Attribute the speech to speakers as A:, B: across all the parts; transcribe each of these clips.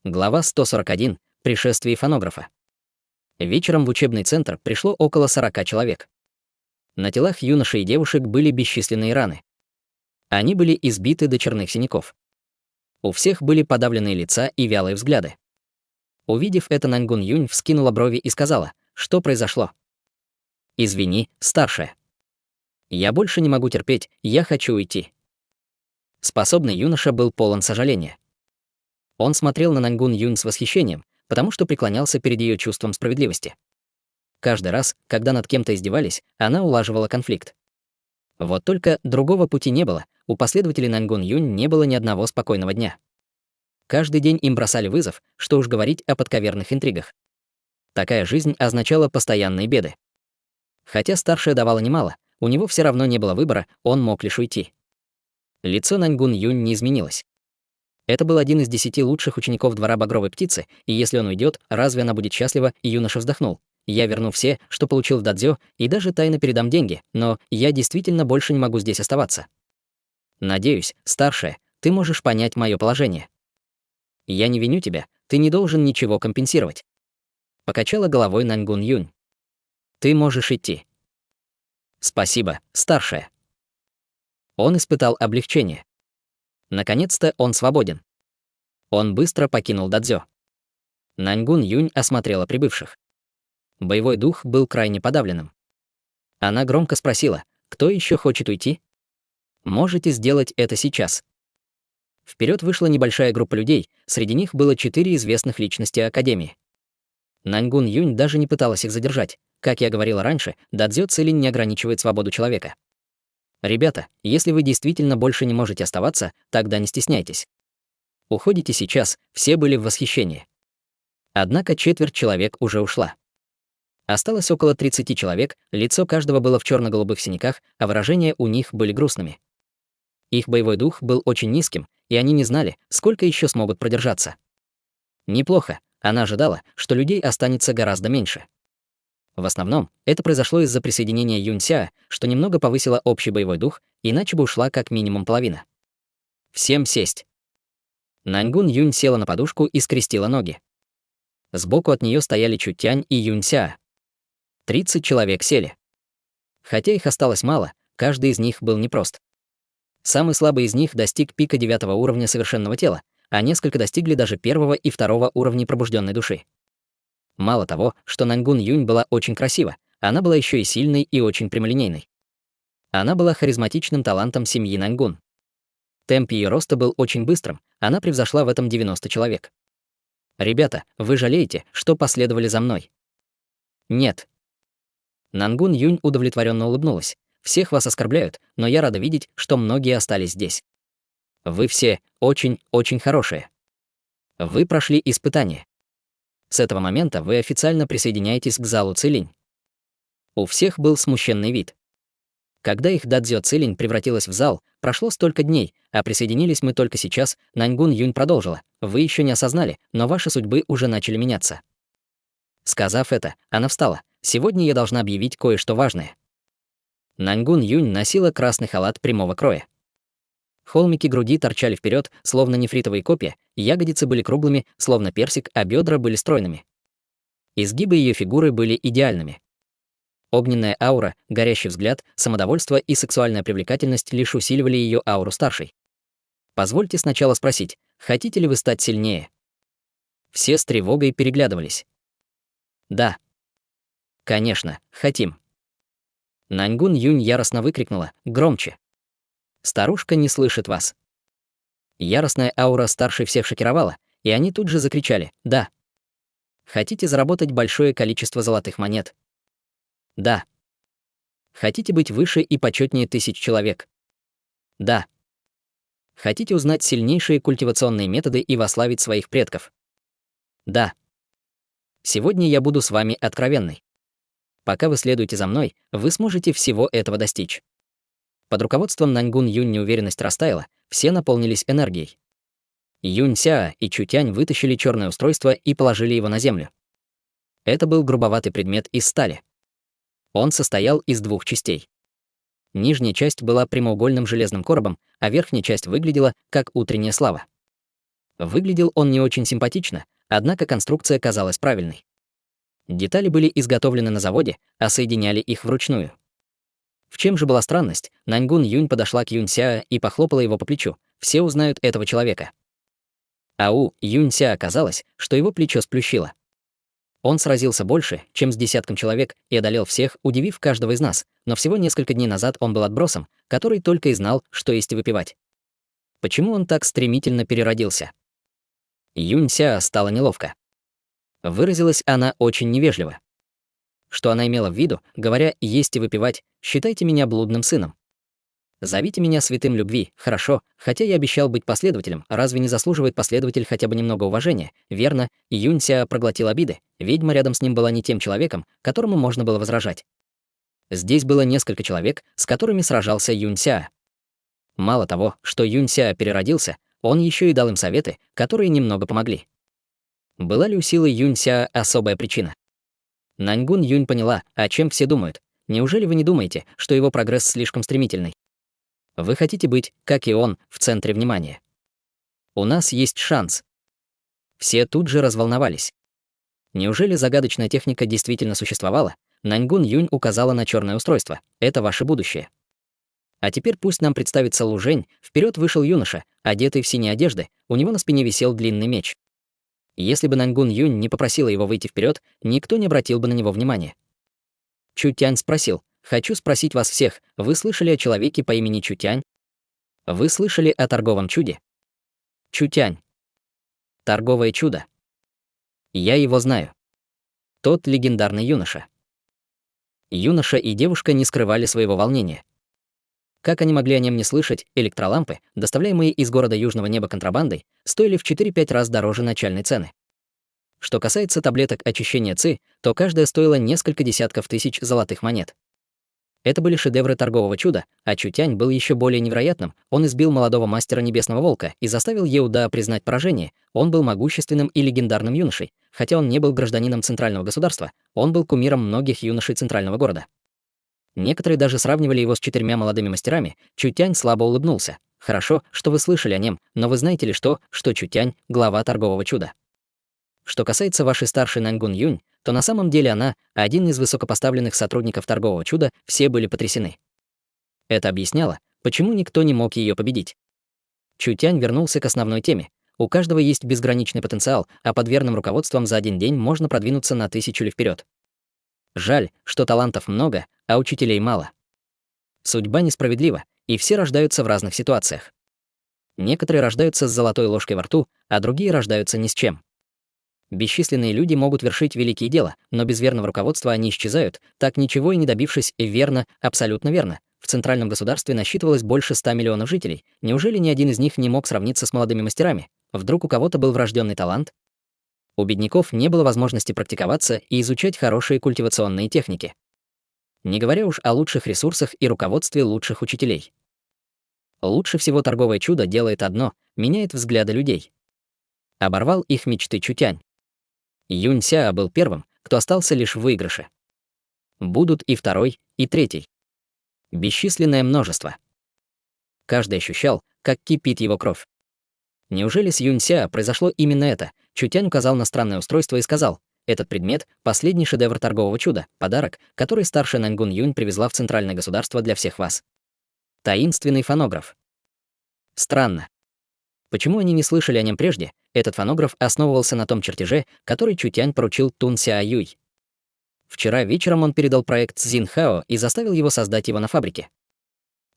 A: Глава 141. Пришествие фонографа. Вечером в учебный центр пришло около 40 человек. На телах юношей и девушек были бесчисленные раны. Они были избиты до черных синяков. У всех были подавленные лица и вялые взгляды. Увидев это, Нангун Юнь вскинула брови и сказала: «Что произошло?» «Извини, старшая. Я больше не могу терпеть, я хочу уйти». Способный юноша был полон сожаления. Он смотрел на Нангун Юнь с восхищением, потому что преклонялся перед ее чувством справедливости. Каждый раз, когда над кем-то издевались, она улаживала конфликт. Вот только другого пути не было, у последователей Нангун Юнь не было ни одного спокойного дня. Каждый день им бросали вызов, что уж говорить о подковерных интригах. Такая жизнь означала постоянные беды. Хотя старшая давала немало, у него все равно не было выбора, он мог лишь уйти. Лицо Нангун Юнь не изменилось. Это был один из 10 лучших учеников двора Багровой птицы, и если он уйдет, разве она будет счастлива? И юноша вздохнул. Я верну все, что получил в дадзё, и даже тайно передам деньги, но я действительно больше не могу здесь оставаться. Надеюсь, старшая, ты можешь понять мое положение. Я не виню тебя, ты не должен ничего компенсировать. Покачала головой Нангун Юнь. Ты можешь идти. Спасибо, старшая. Он испытал облегчение. Наконец-то он свободен. Он быстро покинул дадзё. Нангун Юнь осмотрела прибывших. Боевой дух был крайне подавленным. Она громко спросила: «Кто еще хочет уйти? Можете сделать это сейчас». Вперед вышла небольшая группа людей, среди них было 4 известных личности Академии. Нангун Юнь даже не пыталась их задержать. Как я говорила раньше, дадзё Цилинь не ограничивает свободу человека. Ребята, если вы действительно больше не можете оставаться, тогда не стесняйтесь. Уходите сейчас, все были в восхищении. Однако четверть человек уже ушла. Осталось около 30 человек, лицо каждого было в черно-голубых синяках, а выражения у них были грустными. Их боевой дух был очень низким, и они не знали, сколько еще смогут продержаться. Неплохо, она ожидала, что людей останется гораздо меньше. В основном, это произошло из-за присоединения Юнься, что немного повысило общий боевой дух, иначе бы ушла как минимум половина. Всем сесть. Нангун Юнь села на подушку и скрестила ноги. Сбоку от нее стояли Чутянь и Юнься. 30 человек сели. Хотя их осталось мало, каждый из них был непрост. Самый слабый из них достиг пика 9 уровня совершенного тела, а несколько достигли даже 1 и 2 уровней пробужденной души. Мало того, что Нангун Юнь была очень красива, она была еще и сильной и очень прямолинейной. Она была харизматичным талантом семьи Нангун. Темп ее роста был очень быстрым, она превзошла в этом 90 человек. «Ребята, вы жалеете, что последовали за мной?» «Нет». Нангун Юнь удовлетворенно улыбнулась. «Всех вас оскорбляют, но я рада видеть, что многие остались здесь. Вы все очень хорошие. Вы прошли испытание. С этого момента вы официально присоединяетесь к залу Цилинь». У всех был смущенный вид. Когда их дадзё Цилинь превратилась в зал, прошло столько дней, а присоединились мы только сейчас, Нангун Юнь продолжила. «Вы еще не осознали, но ваши судьбы уже начали меняться». Сказав это, она встала. «Сегодня я должна объявить кое-что важное». Нангун Юнь носила красный халат прямого кроя. Холмики груди торчали вперед, словно нефритовые копья, ягодицы были круглыми, словно персик, а бедра были стройными. Изгибы ее фигуры были идеальными. Огненная аура, горящий взгляд, самодовольство и сексуальная привлекательность лишь усиливали ее ауру старшей. Позвольте сначала спросить, хотите ли вы стать сильнее? Все с тревогой переглядывались. Да. Конечно, хотим. Нангун Юнь яростно выкрикнула, громче. Старушка не слышит вас. Яростная аура старшей всех шокировала, и они тут же закричали «Да». Хотите заработать большое количество золотых монет? Да. Хотите быть выше и почетнее 1000 человек? Да. Хотите узнать сильнейшие культивационные методы и восславить своих предков? Да. Сегодня я буду с вами откровенной. Пока вы следуете за мной, вы сможете всего этого достичь. Под руководством Нангун Юнь неуверенность растаяла, все наполнились энергией. Юнься и Чутянь вытащили черное устройство и положили его на землю. Это был грубоватый предмет из стали. Он состоял из 2 частей. Нижняя часть была прямоугольным железным коробом, а верхняя часть выглядела как утренняя слава. Выглядел он не очень симпатично, однако конструкция казалась правильной. Детали были изготовлены на заводе, а соединяли их вручную. В чем же была странность? Наньгун Юнь подошла к Юнь Сяо и похлопала его по плечу. Все узнают этого человека. А у Юнь Сяо оказалось, что его плечо сплющило. Он сразился больше, чем с десятком человек, и одолел всех, удивив каждого из нас, но всего несколько дней назад он был отбросом, который только и знал, что есть и выпивать. Почему он так стремительно переродился? Юнь Сяо стало неловко. Выразилась она очень невежливо. Что она имела в виду, говоря «есть и выпивать», считайте меня блудным сыном. Зовите меня святым любви, хорошо, хотя я обещал быть последователем, разве не заслуживает последователь хотя бы немного уважения? Верно, Юнь Сяо проглотил обиды, ведьма рядом с ним была не тем человеком, которому можно было возражать. Здесь было несколько человек, с которыми сражался Юнь Сяо. Мало того, что Юнь Сяо переродился, он еще и дал им советы, которые немного помогли. Была ли у силы Юнь Сяо особая причина? Наньгун Юнь поняла, о чем все думают. Неужели вы не думаете, что его прогресс слишком стремительный? Вы хотите быть, как и он, в центре внимания. У нас есть шанс. Все тут же разволновались. Неужели загадочная техника действительно существовала? Наньгун Юнь указала на черное устройство. Это ваше будущее. А теперь пусть нам представится Лу Жень. Вперед вышел юноша, одетый в синие одежды, у него на спине висел длинный меч. Если бы Наньгун Юнь не попросила его выйти вперед, никто не обратил бы на него внимания. Чу Тянь спросил: «Хочу спросить вас всех, вы слышали о человеке по имени Чу Тянь? Вы слышали о торговом чуде?» Чу Тянь. Торговое чудо. Я его знаю. Тот легендарный юноша. Юноша и девушка не скрывали своего волнения. Как они могли о нем не слышать, электролампы, доставляемые из города Южного неба контрабандой, стоили в 4-5 раз дороже начальной цены. Что касается таблеток очищения ЦИ, то каждая стоила несколько десятков тысяч золотых монет. Это были шедевры торгового чуда, а Чу Тянь был еще более невероятным. Он избил молодого мастера Небесного Волка и заставил Еуда признать поражение. Он был могущественным и легендарным юношей. Хотя он не был гражданином центрального государства, он был кумиром многих юношей центрального города. Некоторые даже сравнивали его с 4 молодыми мастерами. Чу Тянь слабо улыбнулся. «Хорошо, что вы слышали о нем, но вы знаете ли что Чу Тянь — глава торгового чуда? Что касается вашей старшей Наньгун Юнь, то на самом деле она — один из высокопоставленных сотрудников торгового чуда, все были потрясены». Это объясняло, почему никто не мог ее победить. Чу Тянь вернулся к основной теме. У каждого есть безграничный потенциал, а под верным руководством за один день можно продвинуться на 1000 ли вперед. Жаль, что талантов много, а учителей мало. Судьба несправедлива, и все рождаются в разных ситуациях. Некоторые рождаются с золотой ложкой во рту, а другие рождаются ни с чем. Бесчисленные люди могут вершить великие дела, но без верного руководства они исчезают, так ничего и не добившись. Верно, абсолютно верно. В центральном государстве насчитывалось больше 100 миллионов жителей. Неужели ни один из них не мог сравниться с молодыми мастерами? Вдруг у кого-то был врожденный талант? У бедняков не было возможности практиковаться и изучать хорошие культивационные техники. Не говоря уж о лучших ресурсах и руководстве лучших учителей. Лучше всего торговое чудо делает одно — меняет взгляды людей. Оборвал их мечты Чу Тянь. Юнь Сяо был первым, кто остался лишь в выигрыше. Будут и второй, и третий. Бесчисленное множество. Каждый ощущал, как кипит его кровь. Неужели с Юнь Сяо произошло именно это? Чу Тянь указал на странное устройство и сказал: «Этот предмет — последний шедевр торгового чуда, подарок, который старшая Наньгун Юнь привезла в центральное государство для всех вас. Таинственный фонограф». Странно. Почему они не слышали о нем прежде? Этот фонограф основывался на том чертеже, который Чу Тянь поручил Тун Сяо Юй. Вчера вечером он передал проект Цзин Хао и заставил его создать его на фабрике.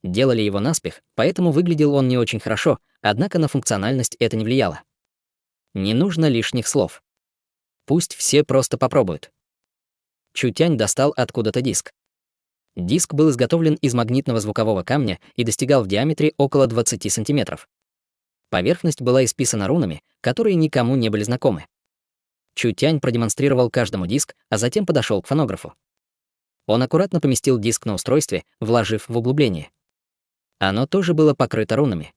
A: Делали его наспех, поэтому выглядел он не очень хорошо, однако на функциональность это не влияло. Не нужно лишних слов. Пусть все просто попробуют. Чу Тянь достал откуда-то диск. Диск был изготовлен из магнитного звукового камня и достигал в диаметре около 20 сантиметров. Поверхность была исписана рунами, которые никому не были знакомы. Чу Тянь продемонстрировал каждому диск, а затем подошел к фонографу. Он аккуратно поместил диск на устройстве, вложив в углубление. Оно тоже было покрыто рунами.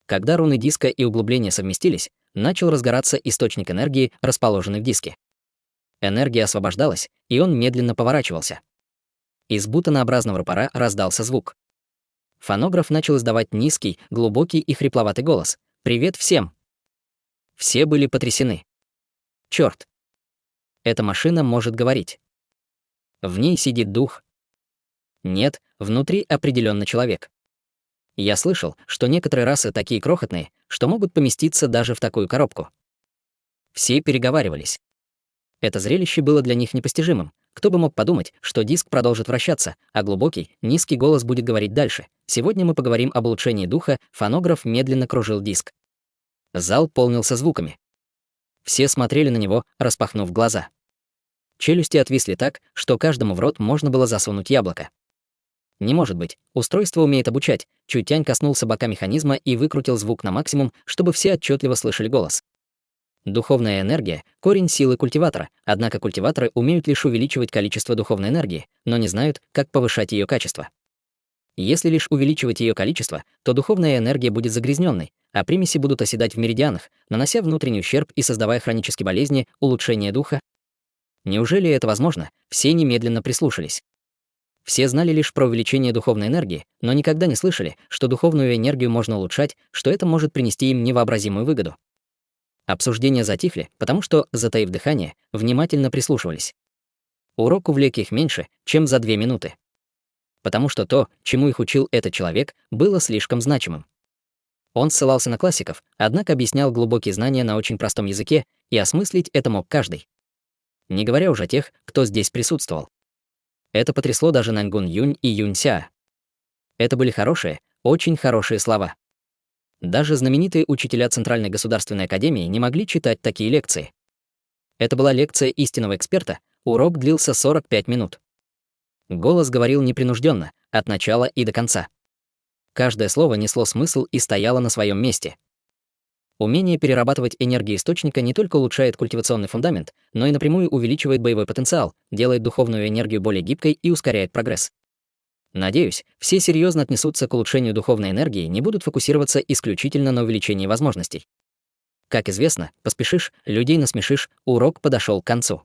A: Когда руны диска и углубления совместились, начал разгораться источник энергии, расположенный в диске. Энергия освобождалась, и он медленно поворачивался. Из бутонообразного рупора раздался звук. Фонограф начал издавать низкий, глубокий и хрипловатый голос. «Привет всем!» Все были потрясены. Черт! Эта машина может говорить. В ней сидит дух. Нет, внутри определенно человек. Я слышал, что некоторые расы такие крохотные, что могут поместиться даже в такую коробку. Все переговаривались. Это зрелище было для них непостижимым. Кто бы мог подумать, что диск продолжит вращаться, а глубокий, низкий голос будет говорить дальше. Сегодня мы поговорим об улучшении духа. Фонограф медленно кружил диск. Зал полнился звуками. Все смотрели на него, распахнув глаза. Челюсти отвисли так, что каждому в рот можно было засунуть яблоко. Не может быть, устройство умеет обучать. Чутянь коснулся бока механизма и выкрутил звук на максимум, чтобы все отчетливо слышали голос. Духовная энергия — корень силы культиватора, однако культиваторы умеют лишь увеличивать количество духовной энергии, но не знают, как повышать ее качество. Если лишь увеличивать ее количество, то духовная энергия будет загрязненной, а примеси будут оседать в меридианах, нанося внутренний ущерб и создавая хронические болезни, улучшение духа. Неужели это возможно? Все немедленно прислушались. Все знали лишь про увеличение духовной энергии, но никогда не слышали, что духовную энергию можно улучшать, что это может принести им невообразимую выгоду. Обсуждения затихли, потому что, затаив дыхание, внимательно прислушивались. Урок увлек их меньше, чем за 2 минуты. Потому что то, чему их учил этот человек, было слишком значимым. Он ссылался на классиков, однако объяснял глубокие знания на очень простом языке, и осмыслить это мог каждый. Не говоря уже о тех, кто здесь присутствовал. Это потрясло даже Наньгун Юнь и Юнь Ся. Это были хорошие, очень хорошие слова. Даже знаменитые учителя Центральной государственной академии не могли читать такие лекции. Это была лекция истинного эксперта, урок длился 45 минут. Голос говорил непринужденно, от начала и до конца. Каждое слово несло смысл и стояло на своем месте. Умение перерабатывать энергию источника не только улучшает культивационный фундамент, но и напрямую увеличивает боевой потенциал, делает духовную энергию более гибкой и ускоряет прогресс. Надеюсь, все серьезно отнесутся к улучшению духовной энергии, не будут фокусироваться исключительно на увеличении возможностей. Как известно, поспешишь, людей насмешишь, урок подошел к концу.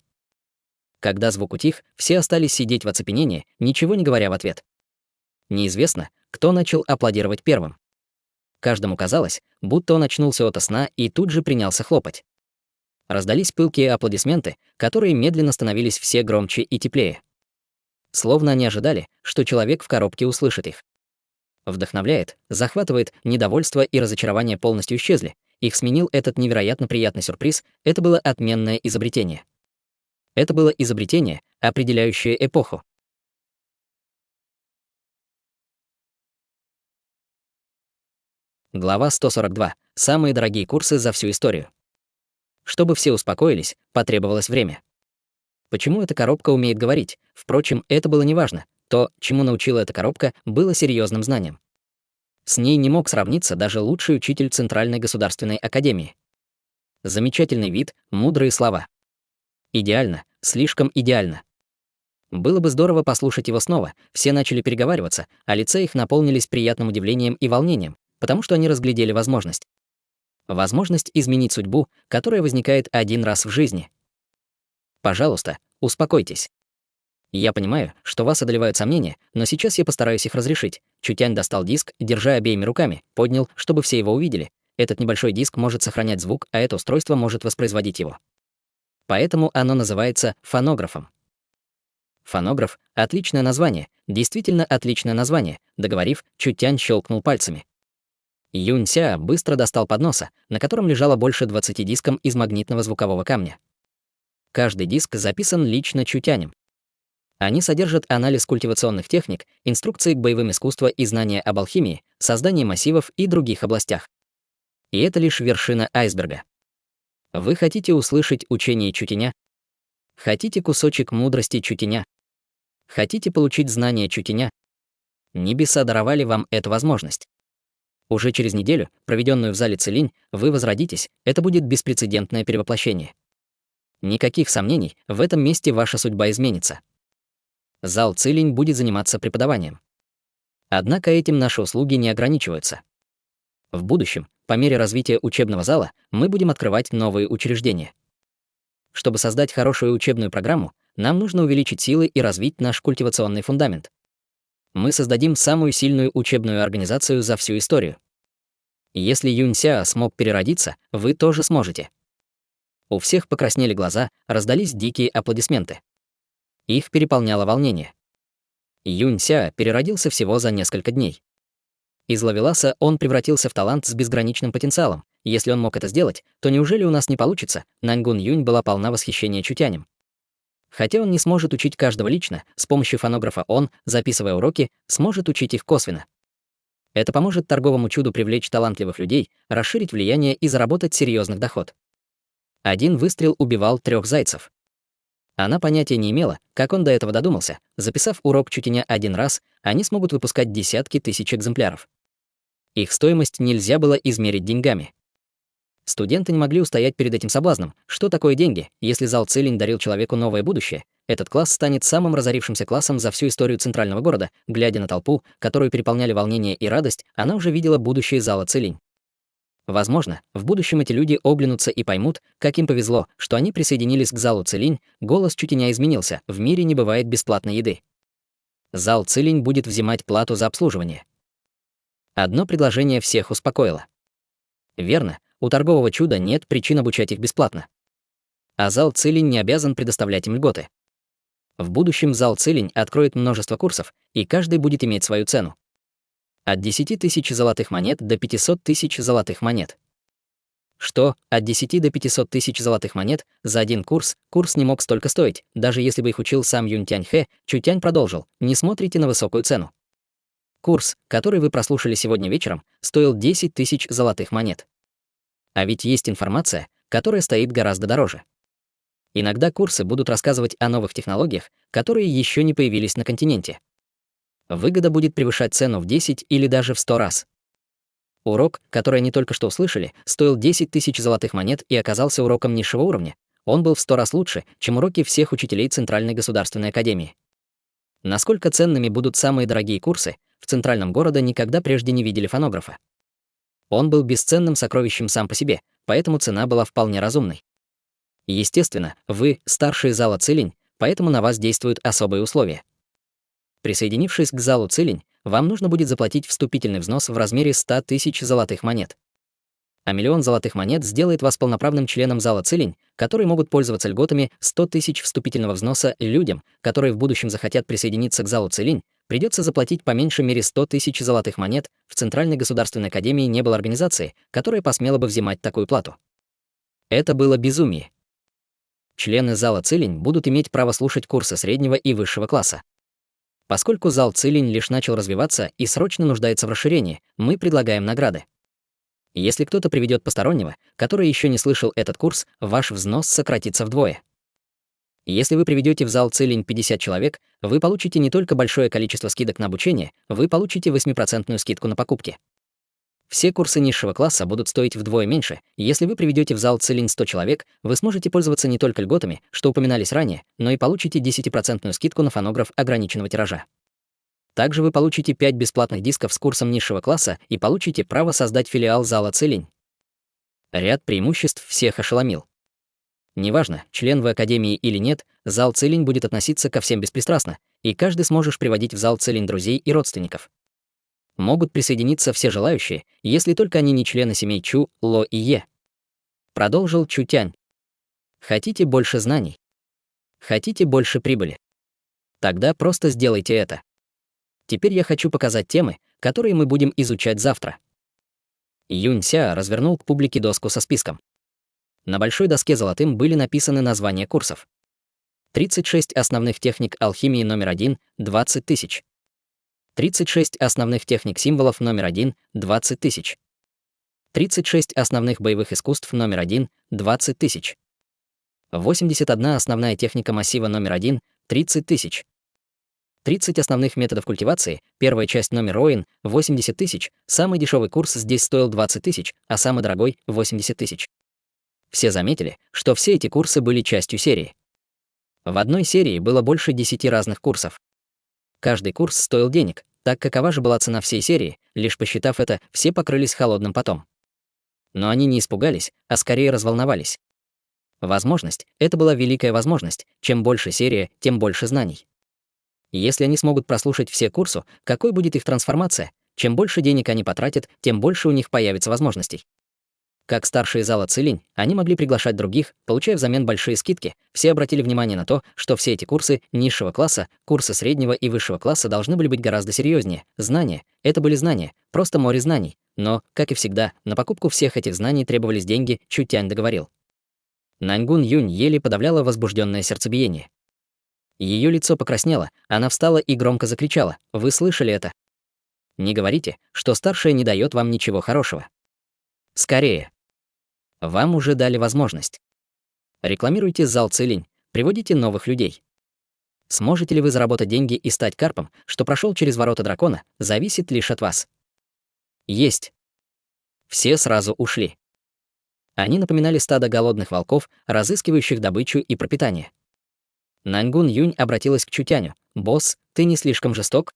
A: Когда звук утих, все остались сидеть в оцепенении, ничего не говоря в ответ. Неизвестно, кто начал аплодировать первым. Каждому казалось, будто он очнулся ото сна и тут же принялся хлопать. Раздались пылкие аплодисменты, которые медленно становились все громче и теплее. Словно они ожидали, что человек в коробке услышит их. Вдохновляет, захватывает, недовольство и разочарование полностью исчезли. Их сменил этот невероятно приятный сюрприз, это было отменное изобретение. Это было изобретение, определяющее эпоху. Глава 142. Самые дорогие курсы за всю историю. Чтобы все успокоились, потребовалось время. Почему эта коробка умеет говорить? Впрочем, это было неважно. То, чему научила эта коробка, было серьезным знанием. С ней не мог сравниться даже лучший учитель Центральной государственной академии. Замечательный вид, мудрые слова. Идеально, слишком идеально. Было бы здорово послушать его снова. Все начали переговариваться, а лица их наполнились приятным удивлением и волнением, потому что они разглядели возможность. Возможность изменить судьбу, которая возникает один раз в жизни. Пожалуйста, успокойтесь. Я понимаю, что вас одолевают сомнения, но сейчас я постараюсь их разрешить. Чутянь достал диск, держа обеими руками, поднял, чтобы все его увидели. Этот небольшой диск может сохранять звук, а это устройство может воспроизводить его. Поэтому оно называется фонографом. Фонограф — отличное название, действительно отличное название. Договорив, Чутянь щелкнул пальцами. Юнь Ся быстро достал подноса, на котором лежало больше 20 дисков из магнитного звукового камня. Каждый диск записан лично Чутянем. Они содержат анализ культивационных техник, инструкции к боевым искусствам и знания об алхимии, создании массивов и других областях. И это лишь вершина айсберга. Вы хотите услышать учение Чутяня? Хотите кусочек мудрости Чутяня? Хотите получить знания Чутяня? Небеса даровали вам эту возможность. Уже через неделю, проведенную в зале Цилинь, вы возродитесь, это будет беспрецедентное перевоплощение. Никаких сомнений, в этом месте ваша судьба изменится. Зал Цилинь будет заниматься преподаванием. Однако этим наши услуги не ограничиваются. В будущем, по мере развития учебного зала, мы будем открывать новые учреждения. Чтобы создать хорошую учебную программу, нам нужно увеличить силы и развить наш культивационный фундамент. Мы создадим самую сильную учебную организацию за всю историю. Если Юнься смог переродиться, вы тоже сможете. У всех покраснели глаза, раздались дикие аплодисменты. Их переполняло волнение. Юнься переродился всего за несколько дней. Из ловеласа он превратился в талант с безграничным потенциалом. Если он мог это сделать, то неужели у нас не получится? Наньгун Юнь была полна восхищения Чутянем. Хотя он не сможет учить каждого лично, с помощью фонографа он, записывая уроки, сможет учить их косвенно. Это поможет торговому чуду привлечь талантливых людей, расширить влияние и заработать серьезный доход. Один выстрел убивал 3 зайцев. Она понятия не имела, как он до этого додумался. Записав урок Чутяня 1 раз, они смогут выпускать десятки тысяч экземпляров. Их стоимость нельзя было измерить деньгами. Студенты не могли устоять перед этим соблазном. Что такое деньги, если зал Цилинь дарил человеку новое будущее? Этот класс станет самым разорившимся классом за всю историю центрального города. Глядя на толпу, которую переполняли волнение и радость, она уже видела будущее зала Цилинь. Возможно, в будущем эти люди оглянутся и поймут, как им повезло, что они присоединились к залу Цилинь. Голос Чутяня изменился. В мире не бывает бесплатной еды. Зал Цилинь будет взимать плату за обслуживание. Одно предложение всех успокоило. Верно, у торгового чуда нет причин обучать их бесплатно. А зал Цилинь не обязан предоставлять им льготы. В будущем зал Цилинь откроет множество курсов, и каждый будет иметь свою цену. От 10 тысяч золотых монет до 500 тысяч золотых монет. Что, от 10 до 500 тысяч золотых монет за один курс не мог столько стоить, даже если бы их учил сам Юнь Тяньхэ. Чутянь продолжил: не смотрите на высокую цену. Курс, который вы прослушали сегодня вечером, стоил 10 тысяч золотых монет. А ведь есть информация, которая стоит гораздо дороже. Иногда курсы будут рассказывать о новых технологиях, которые еще не появились на континенте. Выгода будет превышать цену в 10 или даже в 100 раз. Урок, который они только что услышали, стоил 10 тысяч золотых монет и оказался уроком низшего уровня. Он был в 100 раз лучше, чем уроки всех учителей Центральной государственной академии. Насколько ценными будут самые дорогие курсы, в центральном городе никогда прежде не видели фонографа. Он был бесценным сокровищем сам по себе, поэтому цена была вполне разумной. Естественно, вы старшие зала Цилинь, поэтому на вас действуют особые условия. Присоединившись к залу Цилинь, вам нужно будет заплатить вступительный взнос в размере 100 тысяч золотых монет. А 1 000 000 золотых монет сделает вас полноправным членом зала Цилинь, которые могут пользоваться льготами. 100 тысяч вступительного взноса людям, которые в будущем захотят присоединиться к залу Цилинь, придется заплатить по меньшей мере 100 тысяч золотых монет. В Центральной государственной академии не было организации, которая посмела бы взимать такую плату. Это было безумие. Члены зала Цилинь будут иметь право слушать курсы среднего и высшего класса. Поскольку зал Цилинь лишь начал развиваться и срочно нуждается в расширении, мы предлагаем награды. Если кто-то приведет постороннего, который еще не слышал этот курс, ваш взнос сократится вдвое. Если вы приведете в зал Цилинь 50 человек, вы получите не только большое количество скидок на обучение, вы получите 8% скидку на покупки. Все курсы низшего класса будут стоить вдвое меньше. Если вы приведете в зал Цилинь 100 человек, вы сможете пользоваться не только льготами, что упоминались ранее, но и получите 10% скидку на фонограф ограниченного тиража. Также вы получите 5 бесплатных дисков с курсом низшего класса и получите право создать филиал зала Цилинь. Ряд преимуществ всех ошеломил. Неважно, член вы академии или нет, зал Цилинь будет относиться ко всем беспристрастно, и каждый сможешь приводить в зал Цилинь друзей и родственников. Могут присоединиться все желающие, если только они не члены семей Чу, Ло и Е. Продолжил Чутянь. Хотите больше знаний? Хотите больше прибыли? Тогда просто сделайте это. Теперь я хочу показать темы, которые мы будем изучать завтра. Юнься развернул к публике доску со списком. На большой доске золотым были написаны названия курсов. 36 основных техник алхимии номер 1 — 20 тысяч. 36 основных техник символов номер 1 — 20 тысяч. 36 основных боевых искусств номер 1 — 20 тысяч. 81 основная техника массива номер 1 — 30 тысяч. 30 основных методов культивации, первая часть номер Роин — 80 тысяч. Самый дешевый курс здесь стоил 20 тысяч, а самый дорогой — 80 тысяч. Все заметили, что все эти курсы были частью серии. В одной серии было больше 10 разных курсов. Каждый курс стоил денег, так какова же была цена всей серии, лишь посчитав это, все покрылись холодным потом. Но они не испугались, а скорее разволновались. Возможность — это была великая возможность, чем больше серия, тем больше знаний. Если они смогут прослушать все курсы, какой будет их трансформация? Чем больше денег они потратят, тем больше у них появится возможностей. Как старшие зала Цилинь, они могли приглашать других, получая взамен большие скидки. Все обратили внимание на то, что все эти курсы низшего класса, курсы среднего и высшего класса должны были быть гораздо серьезнее. Знания — это были знания, просто море знаний. Но, как и всегда, на покупку всех этих знаний требовались деньги, Чутянь договорил. Наньгун Юнь еле подавляла возбужденное сердцебиение. Ее лицо покраснело, она встала и громко закричала: «Вы слышали это? Не говорите, что старшая не дает вам ничего хорошего. Скорее! Вам уже дали возможность. Рекламируйте зал Цилинь, приводите новых людей. Сможете ли вы заработать деньги и стать карпом, что прошел через ворота дракона, зависит лишь от вас». Есть. Все сразу ушли. Они напоминали стадо голодных волков, разыскивающих добычу и пропитание. Наньгун Юнь обратилась к Чутяню: «Босс, ты не слишком жесток?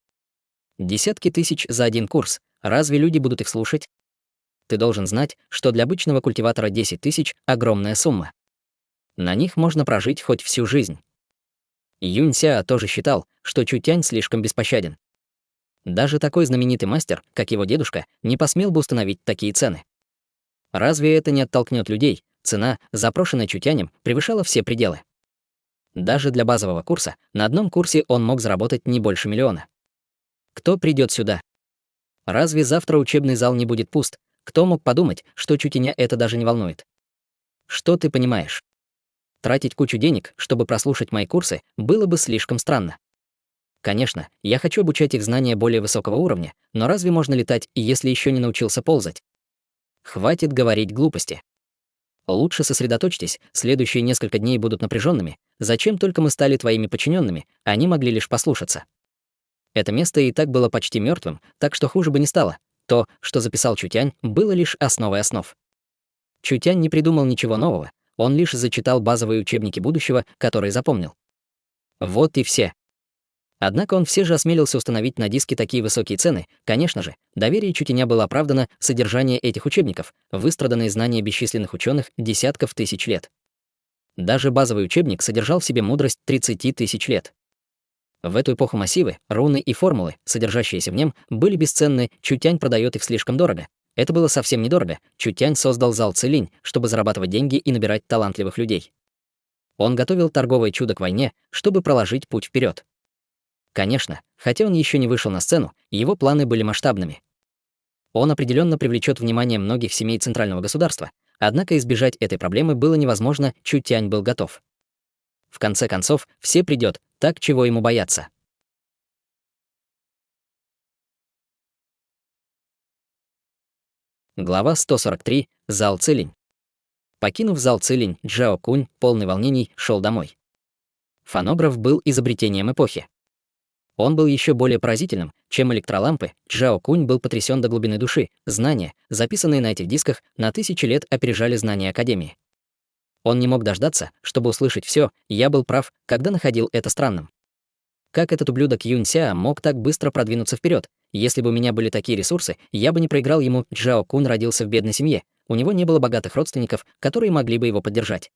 A: Десятки тысяч за один курс. Разве люди будут их слушать? Ты должен знать, что для обычного культиватора 10 тысяч — огромная сумма. На них можно прожить хоть всю жизнь». Юнь Ся тоже считал, что Чутянь слишком беспощаден. Даже такой знаменитый мастер, как его дедушка, не посмел бы установить такие цены. Разве это не оттолкнет людей? Цена, запрошенная Чутянем, превышала все пределы. Даже для базового курса на одном курсе он мог заработать не больше 1 миллиона. Кто придет сюда? Разве завтра учебный зал не будет пуст? Кто мог подумать, что Чутяня это даже не волнует? Что ты понимаешь? Тратить кучу денег, чтобы прослушать мои курсы, было бы слишком странно. Конечно, я хочу обучать их знания более высокого уровня, но разве можно летать, если еще не научился ползать? Хватит говорить глупости. Лучше сосредоточьтесь, следующие несколько дней будут напряженными. Зачем только мы стали твоими подчиненными? Они могли лишь послушаться. Это место и так было почти мертвым, так что хуже бы не стало. То, что записал Чутянь, было лишь основой основ. Чутянь не придумал ничего нового, он лишь зачитал базовые учебники будущего, которые запомнил. Вот и все. Однако он все же осмелился установить на диске такие высокие цены. Конечно же, доверие Чутяня было оправдано, содержание этих учебников, выстраданные знания бесчисленных ученых десятков тысяч лет. Даже базовый учебник содержал в себе мудрость 30 тысяч лет. В эту эпоху массивы, руны и формулы, содержащиеся в нем, были бесценны, Чутянь продает их слишком дорого. Это было совсем недорого. Чутянь создал зал Цилинь, чтобы зарабатывать деньги и набирать талантливых людей. Он готовил торговое чудо к войне, чтобы проложить путь вперед. Конечно, хотя он еще не вышел на сцену, его планы были масштабными. Он определенно привлечет внимание многих семей центрального государства, однако избежать этой проблемы было невозможно, Чутянь был готов. В конце концов, все придет, так чего ему бояться. Глава 143. Зал Цилинь. Покинув зал Цилинь, Джао Кунь, полный волнений, шел домой. Фонограф был изобретением эпохи. Он был еще более поразительным, чем электролампы. Джао Кунь был потрясен до глубины души. Знания, записанные на этих дисках, на тысячи лет опережали знания Академии. Он не мог дождаться, чтобы услышать все. Я был прав, когда находил это странным. Как этот ублюдок Юнь Ся мог так быстро продвинуться вперед? Если бы у меня были такие ресурсы, я бы не проиграл ему. Джао Кунь родился в бедной семье. У него не было богатых родственников, которые могли бы его поддержать.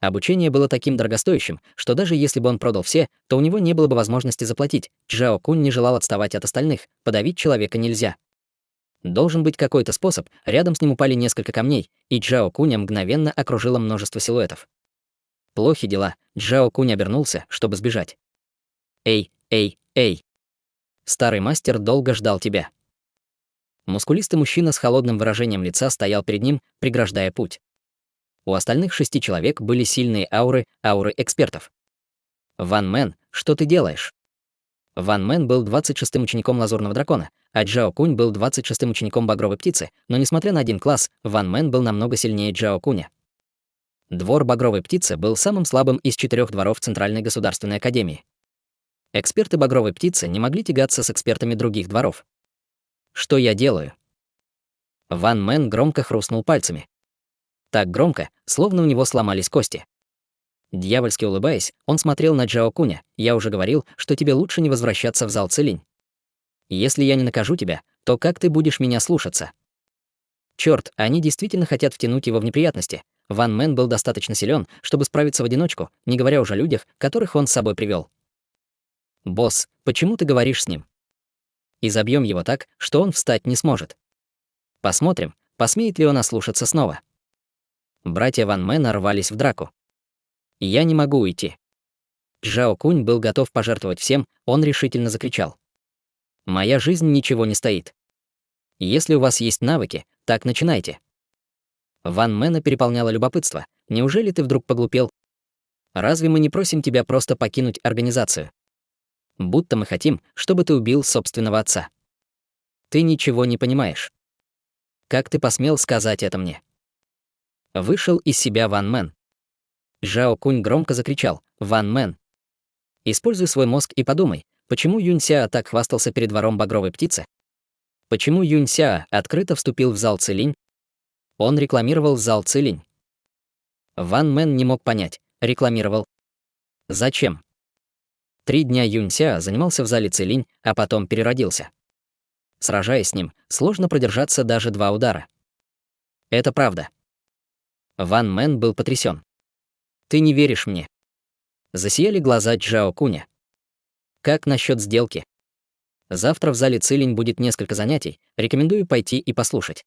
A: Обучение было таким дорогостоящим, что даже если бы он продал все, то у него не было бы возможности заплатить. Джао Кунь не желал отставать от остальных, подавить человека нельзя. Должен быть какой-то способ, рядом с ним упали несколько камней, и Джао Куня мгновенно окружило множество силуэтов. Плохи дела, Джао Кунь обернулся, чтобы сбежать. «Эй, эй, эй! Старый мастер долго ждал тебя». Мускулистый мужчина с холодным выражением лица стоял перед ним, преграждая путь. У остальных 6 человек были сильные ауры экспертов. «Ван Мэн, что ты делаешь?» Ван Мэн был 26-м учеником Лазурного дракона, а Джао Кунь был 26-м учеником Багровой птицы, но несмотря на один класс, Ван Мэн был намного сильнее Джао Куня. Двор Багровой птицы был самым слабым из 4 дворов Центральной государственной академии. Эксперты Багровой птицы не могли тягаться с экспертами других дворов. «Что я делаю?» Ван Мэн громко хрустнул пальцами. Так громко, словно у него сломались кости. Дьявольски улыбаясь, он смотрел на Джао Куня. «Я уже говорил, что тебе лучше не возвращаться в зал Цилинь. Если я не накажу тебя, то как ты будешь меня слушаться?» Черт, они действительно хотят втянуть его в неприятности. Ван Мэн был достаточно силен, чтобы справиться в одиночку, не говоря уже о людях, которых он с собой привел. «Босс, почему ты говоришь с ним?» и забьем его так, что он встать не сможет. Посмотрим, посмеет ли он ослушаться снова. Братья Ван Мэна рвались в драку. Я не могу уйти. Чжао Кунь был готов пожертвовать всем, он решительно закричал. Моя жизнь ничего не стоит. Если у вас есть навыки, так начинайте. Ван Мэна переполняло любопытство. Неужели ты вдруг поглупел? Разве мы не просим тебя просто покинуть организацию? Будто мы хотим, чтобы ты убил собственного отца. Ты ничего не понимаешь. Как ты посмел сказать это мне? Вышел из себя Ван Мэн. Чжао Кунь громко закричал: «Ван Мэн! Используй свой мозг и подумай, почему Юнь Сяо так хвастался перед двором багровой птицы? Почему Юнь Сяо открыто вступил в зал Цилинь? Он рекламировал зал Цилинь. Ван Мэн не мог понять, рекламировал. Зачем? 3 дня Юнь Сяо занимался в зале Цилинь, а потом переродился. Сражаясь с ним, сложно продержаться даже 2 удара. Это правда. Ван Мэн был потрясен. Ты не веришь мне. Засияли глаза Чжао Куня. Как насчет сделки? Завтра в зале Цилинь будет несколько занятий, рекомендую пойти и послушать.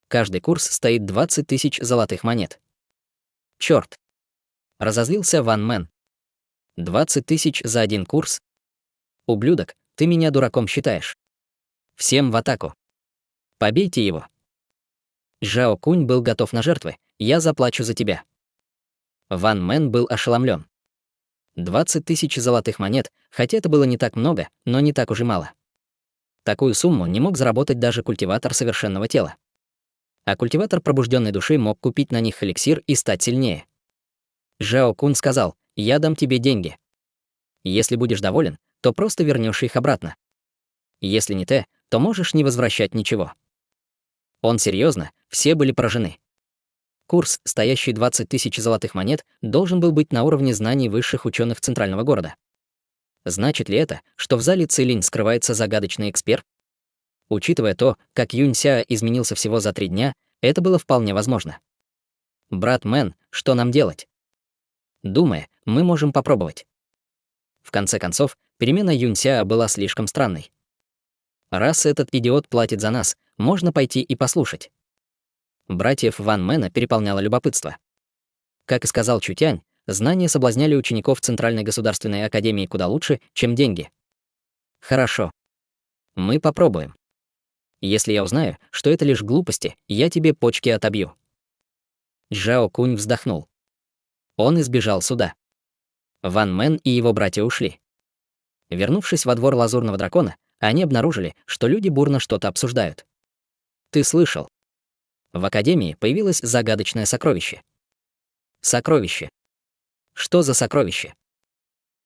A: Каждый курс стоит 20 тысяч золотых монет. Чёрт! Разозлился Ван Мэн. 20 тысяч за 1 курс? Ублюдок, ты меня дураком считаешь. Всем в атаку. Побейте его. Чжао Кунь был готов на жертвы. Я заплачу за тебя. Ван Мэн был ошеломлен. 20 тысяч золотых монет, хотя это было не так много, но не так уж и мало. Такую сумму не мог заработать даже культиватор совершенного тела. А культиватор пробужденной души мог купить на них эликсир и стать сильнее. Чжао Кунь сказал: «Я дам тебе деньги. Если будешь доволен, то просто вернешь их обратно. Если не те, то можешь не возвращать ничего». Он серьезно, все были поражены. Курс, стоящий 20 тысяч золотых монет, должен был быть на уровне знаний высших ученых центрального города. Значит ли это, что в зале Цилинь скрывается загадочный эксперт? Учитывая то, как Юнь Сяо изменился всего за 3 дня, это было вполне возможно. «Брат Мэн, что нам делать?» «Думая, мы можем попробовать». В конце концов, перемена Юнь Сяо была слишком странной. Раз этот идиот платит за нас, можно пойти и послушать. Братьев Ван Мэна переполняло любопытство. Как и сказал Чутянь, знания соблазняли учеников Центральной государственной академии куда лучше, чем деньги. Хорошо. Мы попробуем. Если я узнаю, что это лишь глупости, я тебе почки отобью. Чжао Кунь вздохнул. Он избежал суда. Ван Мэн и его братья ушли. Вернувшись во двор Лазурного дракона, они обнаружили, что люди бурно что-то обсуждают. Ты слышал? В академии появилось загадочное сокровище. Сокровище. Что за сокровище?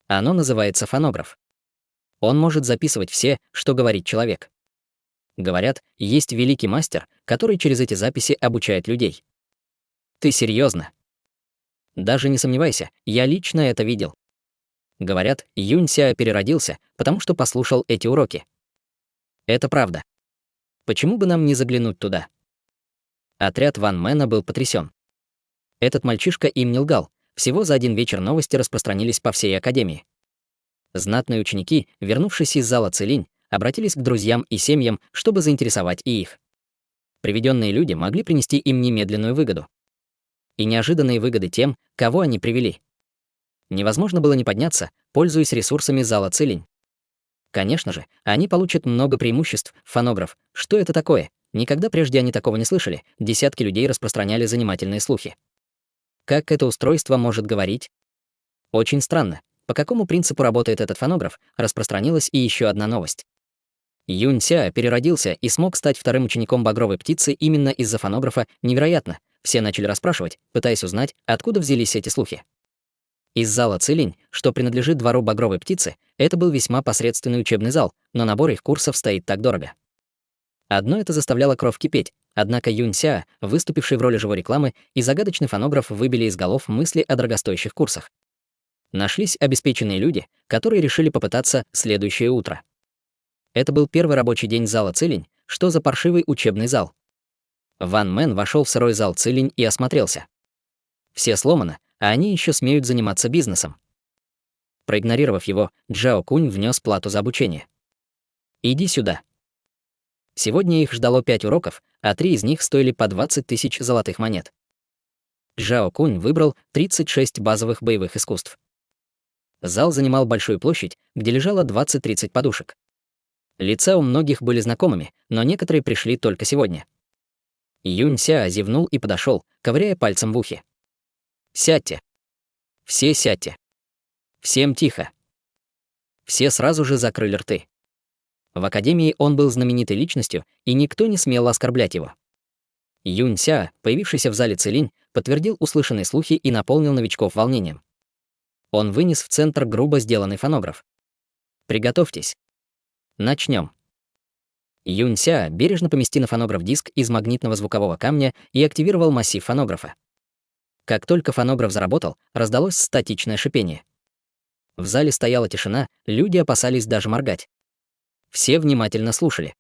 A: Оно называется фонограф. Он может записывать все, что говорит человек. Говорят, есть великий мастер, который через эти записи обучает людей. Ты серьезно? Даже не сомневайся, я лично это видел. Говорят, Юнь Сяо переродился, потому что послушал эти уроки. Это правда. Почему бы нам не заглянуть туда? Отряд Ван Мэна был потрясен. Этот мальчишка им не лгал. Всего за 1 вечер новости распространились по всей академии. Знатные ученики, вернувшись из зала Цилинь, обратились к друзьям и семьям, чтобы заинтересовать и их. Приведенные люди могли принести им немедленную выгоду. И неожиданные выгоды тем, кого они привели. Невозможно было не подняться, пользуясь ресурсами зала Цилинь. Конечно же, они получат много преимуществ. Фонограф. Что это такое? Никогда прежде они такого не слышали. Десятки людей распространяли занимательные слухи. Как это устройство может говорить? Очень странно. По какому принципу работает этот фонограф, распространилась и еще одна новость. Юнь Сяо переродился и смог стать вторым учеником багровой птицы именно из-за фонографа. Невероятно. Все начали расспрашивать, пытаясь узнать, откуда взялись эти слухи. Из зала Цилинь, что принадлежит двору багровой птицы, это был весьма посредственный учебный зал, но набор их курсов стоит так дорого. Одно это заставляло кровь кипеть, однако Юнь Сяо, выступивший в роли живой рекламы, и загадочный фонограф выбили из голов мысли о дорогостоящих курсах. Нашлись обеспеченные люди, которые решили попытаться следующее утро. Это был первый рабочий день зала Цилинь, что за паршивый учебный зал. Ван Мэн вошел в сырой зал Цилинь и осмотрелся. Все сломано, а они еще смеют заниматься бизнесом. Проигнорировав его, Чжао Кунь внес плату за обучение. Иди сюда. Сегодня их ждало 5 уроков, а 3 из них стоили по 20 тысяч золотых монет. Жао Кунь выбрал 36 базовых боевых искусств. Зал занимал большую площадь, где лежало 20-30 подушек. Лица у многих были знакомыми, но некоторые пришли только сегодня. Юнь Ся зевнул и подошел, ковыряя пальцем в ухе. «Сядьте. Все сядьте. Всем тихо». Все сразу же закрыли рты. В академии он был знаменитой личностью, и никто не смел оскорблять его. Юнь Ся, появившийся в зале Цилинь, подтвердил услышанные слухи и наполнил новичков волнением. Он вынес в центр грубо сделанный фонограф. «Приготовьтесь. Начнем». Юнь Ся бережно поместил на фонограф диск из магнитного звукового камня и активировал массив фонографа. Как только фонограф заработал, раздалось статичное шипение. В зале стояла тишина, люди опасались даже моргать. Все внимательно слушали.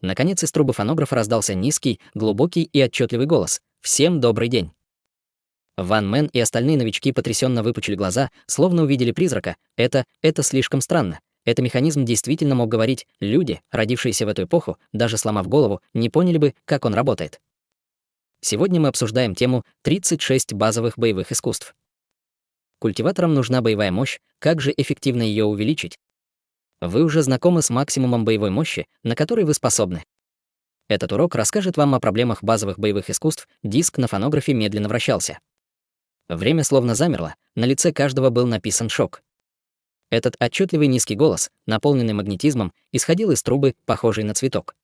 A: Наконец из трубы фонографа раздался низкий, глубокий и отчетливый голос. «Всем добрый день». Ван Мэн и остальные новички потрясенно выпучили глаза, словно увидели призрака. Это слишком странно. Этот механизм действительно мог говорить. Люди, родившиеся в эту эпоху, даже сломав голову, не поняли бы, как он работает. Сегодня мы обсуждаем тему 36 базовых боевых искусств. Культиваторам нужна боевая мощь, как же эффективно ее увеличить? Вы уже знакомы с максимумом боевой мощи, на который вы способны. Этот урок расскажет вам о проблемах базовых боевых искусств. Диск на фонографе медленно вращался. Время словно замерло, на лице каждого был написан шок. Этот отчетливый низкий голос, наполненный магнетизмом, исходил из трубы, похожей на цветок.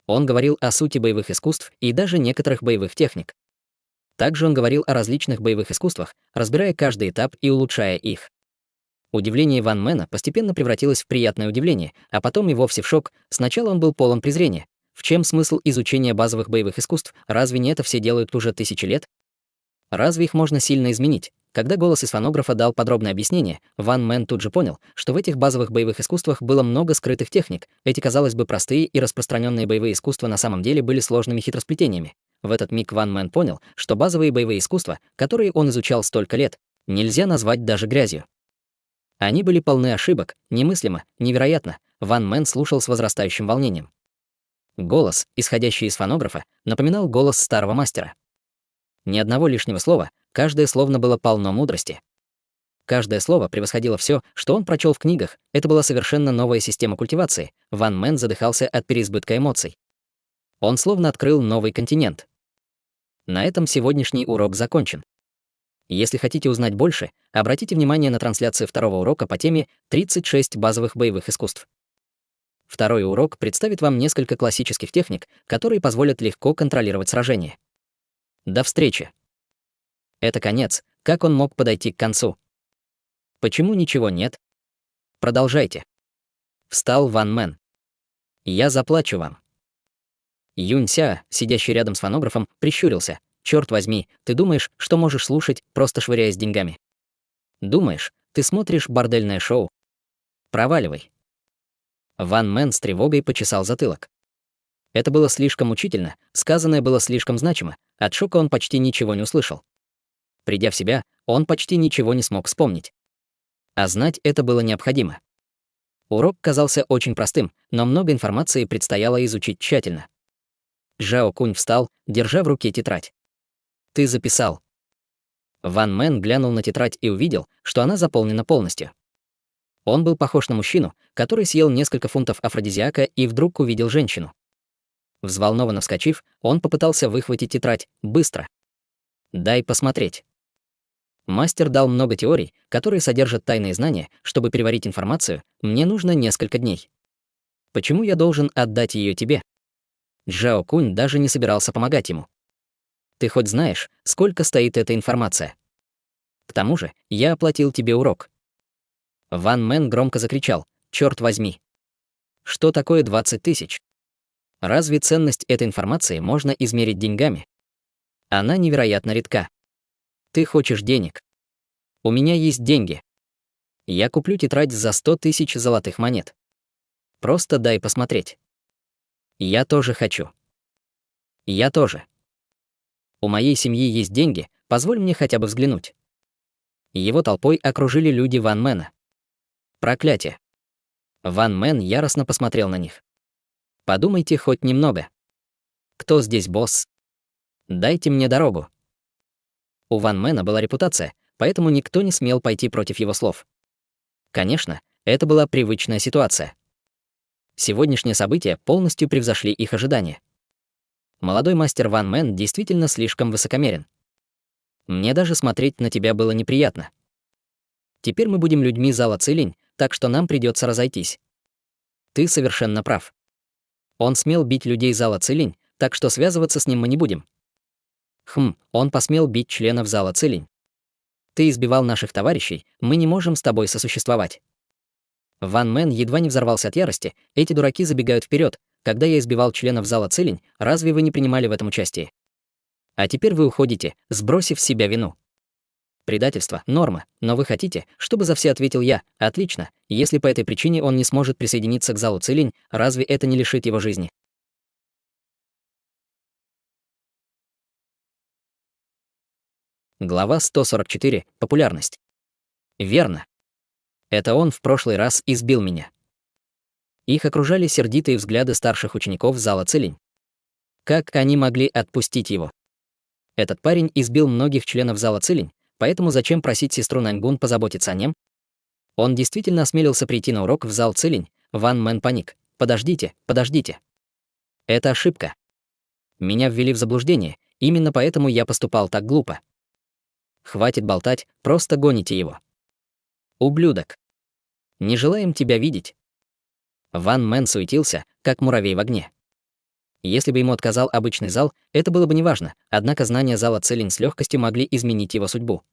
A: Он говорил о сути боевых искусств и даже некоторых боевых техник. Также он говорил о различных боевых искусствах, разбирая каждый этап и улучшая их. Удивление Ван Мэна постепенно превратилось в приятное удивление, а потом и вовсе в шок. Сначала он был полон презрения. В чем смысл изучения базовых боевых искусств? Разве не это все делают уже тысячи лет? Разве их можно сильно изменить? Когда голос из фонографа дал подробное объяснение, Ван Мэн тут же понял, что в этих базовых боевых искусствах было много скрытых техник. Эти, казалось бы, простые и распространенные боевые искусства на самом деле были сложными хитросплетениями. В этот миг Ван Мэн понял, что базовые боевые искусства, которые он изучал столько лет, нельзя назвать даже грязью. Они были полны ошибок, немыслимо, невероятно. Ван Мэн слушал с возрастающим волнением. Голос, исходящий из фонографа, напоминал голос старого мастера. Ни одного лишнего слова, каждое словно было полно мудрости. Каждое слово превосходило все, что он прочел в книгах. Это была совершенно новая система культивации. Ван Мэн задыхался от переизбытка эмоций. Он словно открыл новый континент. На этом сегодняшний урок закончен. Если хотите узнать больше, обратите внимание на трансляцию второго урока по теме 36 базовых боевых искусств. Второй урок представит вам несколько классических техник, которые позволят легко контролировать сражение. До встречи. Это конец. Как он мог подойти к концу? Почему ничего нет? Продолжайте. Встал Ван Мэн. Я заплачу вам. Юнь Ся, сидящий рядом с фонографом, прищурился. Черт возьми, ты думаешь, что можешь слушать, просто швыряясь деньгами? Думаешь, ты смотришь бордельное шоу? Проваливай. Ван Мэн с тревогой почесал затылок. Это было слишком мучительно, сказанное было слишком значимо, от шока он почти ничего не услышал. Придя в себя, он почти ничего не смог вспомнить. А знать это было необходимо. Урок казался очень простым, но много информации предстояло изучить тщательно. Жао Кунь встал, держа в руке тетрадь. «Ты записал». Ван Мэн глянул на тетрадь и увидел, что она заполнена полностью. Он был похож на мужчину, который съел несколько фунтов афродизиака и вдруг увидел женщину. Взволнованно вскочив, он попытался выхватить тетрадь. Быстро. «Дай посмотреть». Мастер дал много теорий, которые содержат тайные знания. Чтобы переварить информацию, мне нужно несколько дней. Почему я должен отдать ее тебе? Жао Кунь даже не собирался помогать ему. Ты хоть знаешь, сколько стоит эта информация? К тому же, я оплатил тебе урок. Ван Мэн громко закричал. Черт возьми. Что такое 20 тысяч? Разве ценность этой информации можно измерить деньгами? Она невероятно редка. Ты хочешь денег? У меня есть деньги. Я куплю тетрадь за 100 тысяч золотых монет. Просто дай посмотреть. Я тоже хочу. Я тоже. У моей семьи есть деньги, позволь мне хотя бы взглянуть. Его толпой окружили люди Ван Мэна. Проклятие. Ван Мэн яростно посмотрел на них. Подумайте хоть немного. Кто здесь босс? Дайте мне дорогу. У Ван Мэна была репутация, поэтому никто не смел пойти против его слов. Конечно, это была привычная ситуация. Сегодняшние события полностью превзошли их ожидания. Молодой мастер Ван Мэн действительно слишком высокомерен. Мне даже смотреть на тебя было неприятно. Теперь мы будем людьми зала Цилинь, так что нам придется разойтись. Ты совершенно прав. Он смел бить людей зала Цилинь, так что связываться с ним мы не будем. Он посмел бить членов зала Цилинь. Ты избивал наших товарищей, мы не можем с тобой сосуществовать. Ван Мэн едва не взорвался от ярости. Эти дураки забегают вперед. Когда я избивал членов зала Цилинь, разве вы не принимали в этом участие? А теперь вы уходите, сбросив с себя вину. Предательство — норма, но вы хотите, чтобы за все ответил я. Отлично. Если по этой причине он не сможет присоединиться к залу Цилинь, разве это не лишит его жизни? Глава 144. Популярность. Верно. Это он в прошлый раз избил меня. Их окружали сердитые взгляды старших учеников зала Цилинь. Как они могли отпустить его? Этот парень избил многих членов зала Цилинь, поэтому зачем просить сестру Наньгун позаботиться о нем? Он действительно осмелился прийти на урок в зал Цилинь. Ван Мэн паник. Подождите, подождите. Это ошибка. Меня ввели в заблуждение, именно поэтому я поступал так глупо. Хватит болтать, просто гоните его. Ублюдок. Не желаем тебя видеть. Ван Мэн суетился, как муравей в огне. Если бы ему отказал обычный зал, это было бы неважно, однако знания зала Цилинь с легкостью могли изменить его судьбу.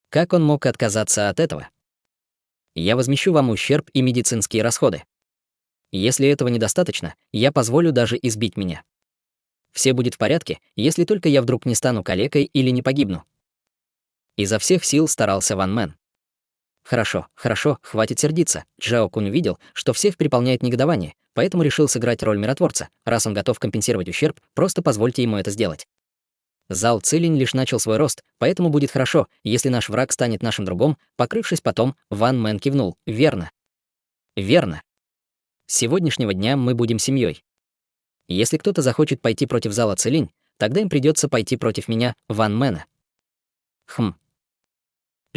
A: Как он мог отказаться от этого? Я возмещу вам ущерб и медицинские расходы. Если этого недостаточно, я позволю даже избить меня. Все будет в порядке, если только я вдруг не стану калекой или не погибну. Изо всех сил старался Ван Мэн. Хорошо, хватит сердиться. Чжао Кунь увидел, что всех переполняет негодование, поэтому решил сыграть роль миротворца. Раз он готов компенсировать ущерб, просто позвольте ему это сделать. Зал Цилинь лишь начал свой рост, поэтому будет хорошо, если наш враг станет нашим другом. Покрывшись потом, Ван Мэн кивнул. Верно. Верно. С сегодняшнего дня мы будем семьей. Если кто-то захочет пойти против зала Цилинь, тогда им придется пойти против меня, Ван Мэна.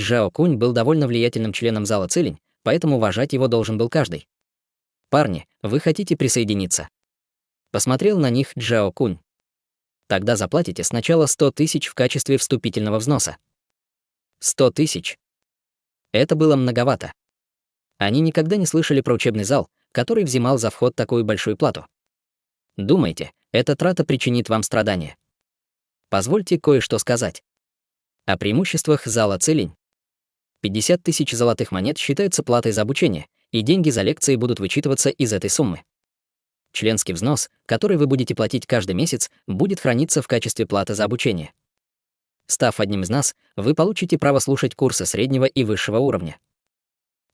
A: Чжао Кунь был довольно влиятельным членом зала Цилинь, поэтому уважать его должен был каждый. «Парни, вы хотите присоединиться?» Посмотрел на них Чжао Кунь. «Тогда заплатите сначала 100 тысяч в качестве вступительного взноса». 100 тысяч. Это было многовато. Они никогда не слышали про учебный зал, который взимал за вход такую большую плату. Думаете, эта трата причинит вам страдания? Позвольте кое-что сказать. О преимуществах зала Цилинь. 50 тысяч золотых монет считаются платой за обучение, и деньги за лекции будут вычитываться из этой суммы. Членский взнос, который вы будете платить каждый месяц, будет храниться в качестве платы за обучение. Став одним из нас, вы получите право слушать курсы среднего и высшего уровня.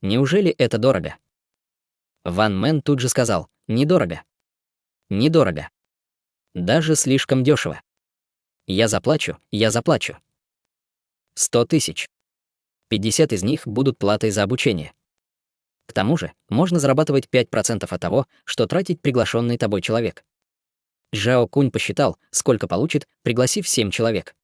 A: Неужели это дорого? Ван Мэн тут же сказал: недорого. Недорого. Даже слишком дешево. Я заплачу. 100 тысяч. 50 из них будут платой за обучение. К тому же, можно зарабатывать 5% от того, что тратит приглашенный тобой человек. Чжао Кунь посчитал, сколько получит, пригласив 7 человек.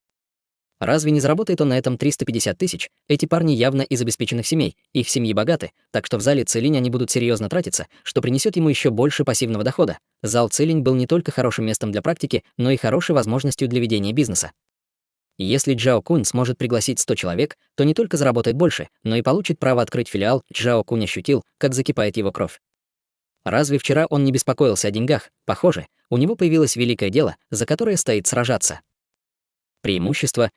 A: Разве не заработает он на этом 350 тысяч? Эти парни явно из обеспеченных семей, их семьи богаты, так что в зале Цилинь они будут серьезно тратиться, что принесет ему еще больше пассивного дохода. Зал Цилинь был не только хорошим местом для практики, но и хорошей возможностью для ведения бизнеса. Если Чжао Кунь сможет пригласить 100 человек, то не только заработает больше, но и получит право открыть филиал. Чжао Кунь ощутил, как закипает его кровь. Разве вчера он не беспокоился о деньгах? Похоже, у него появилось великое дело, за которое стоит сражаться. Преимущество.